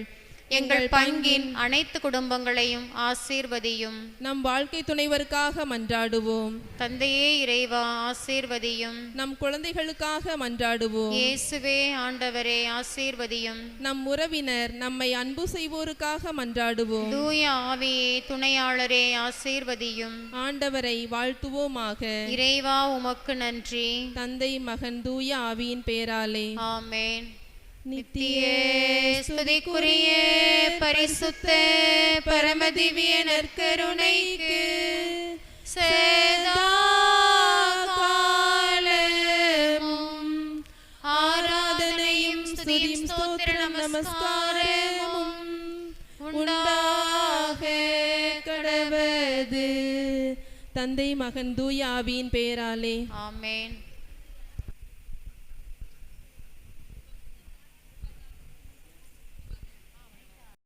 எங்கள் பங்கின் அனைத்து குடும்பங்களையும் ஆசீர்வதியும்.
நம் வாழ்க்கை துணைவருக்காக மன்றாடுவோம்.
தந்தையே இறைவா, ஆசீர்வதியும்.
நம் குழந்தைகளுக்காக மன்றாடுவோம்.
இயேசுவே ஆண்டவரே, ஆசீர்வதியும்.
நம் உறவினர், நம்மை அன்பு செய்வோருக்காக மன்றாடுவோம்.
தூய ஆவியே, துணையாளரே, ஆசீர்வதியும்.
ஆண்டவரை வாழ்த்துவோமாக.
இறைவா, உமக்கு நன்றி.
தந்தை, மகன், தூய ஆவியின் பெயராலே
ஆமென்.
நித்திய
ஸ்துதிக்குரிய பரிசுத்த பரமதிவிய நற்கருணைக்கு சதா காலமும் ஆராதனையும் ஸ்துதியும் ஸ்தோத்திரம் நமஸ்காரமும் உண்டாக
கடவது. தந்தை, மகன், தூய ஆவியின் பெயராலே
ஆமென்.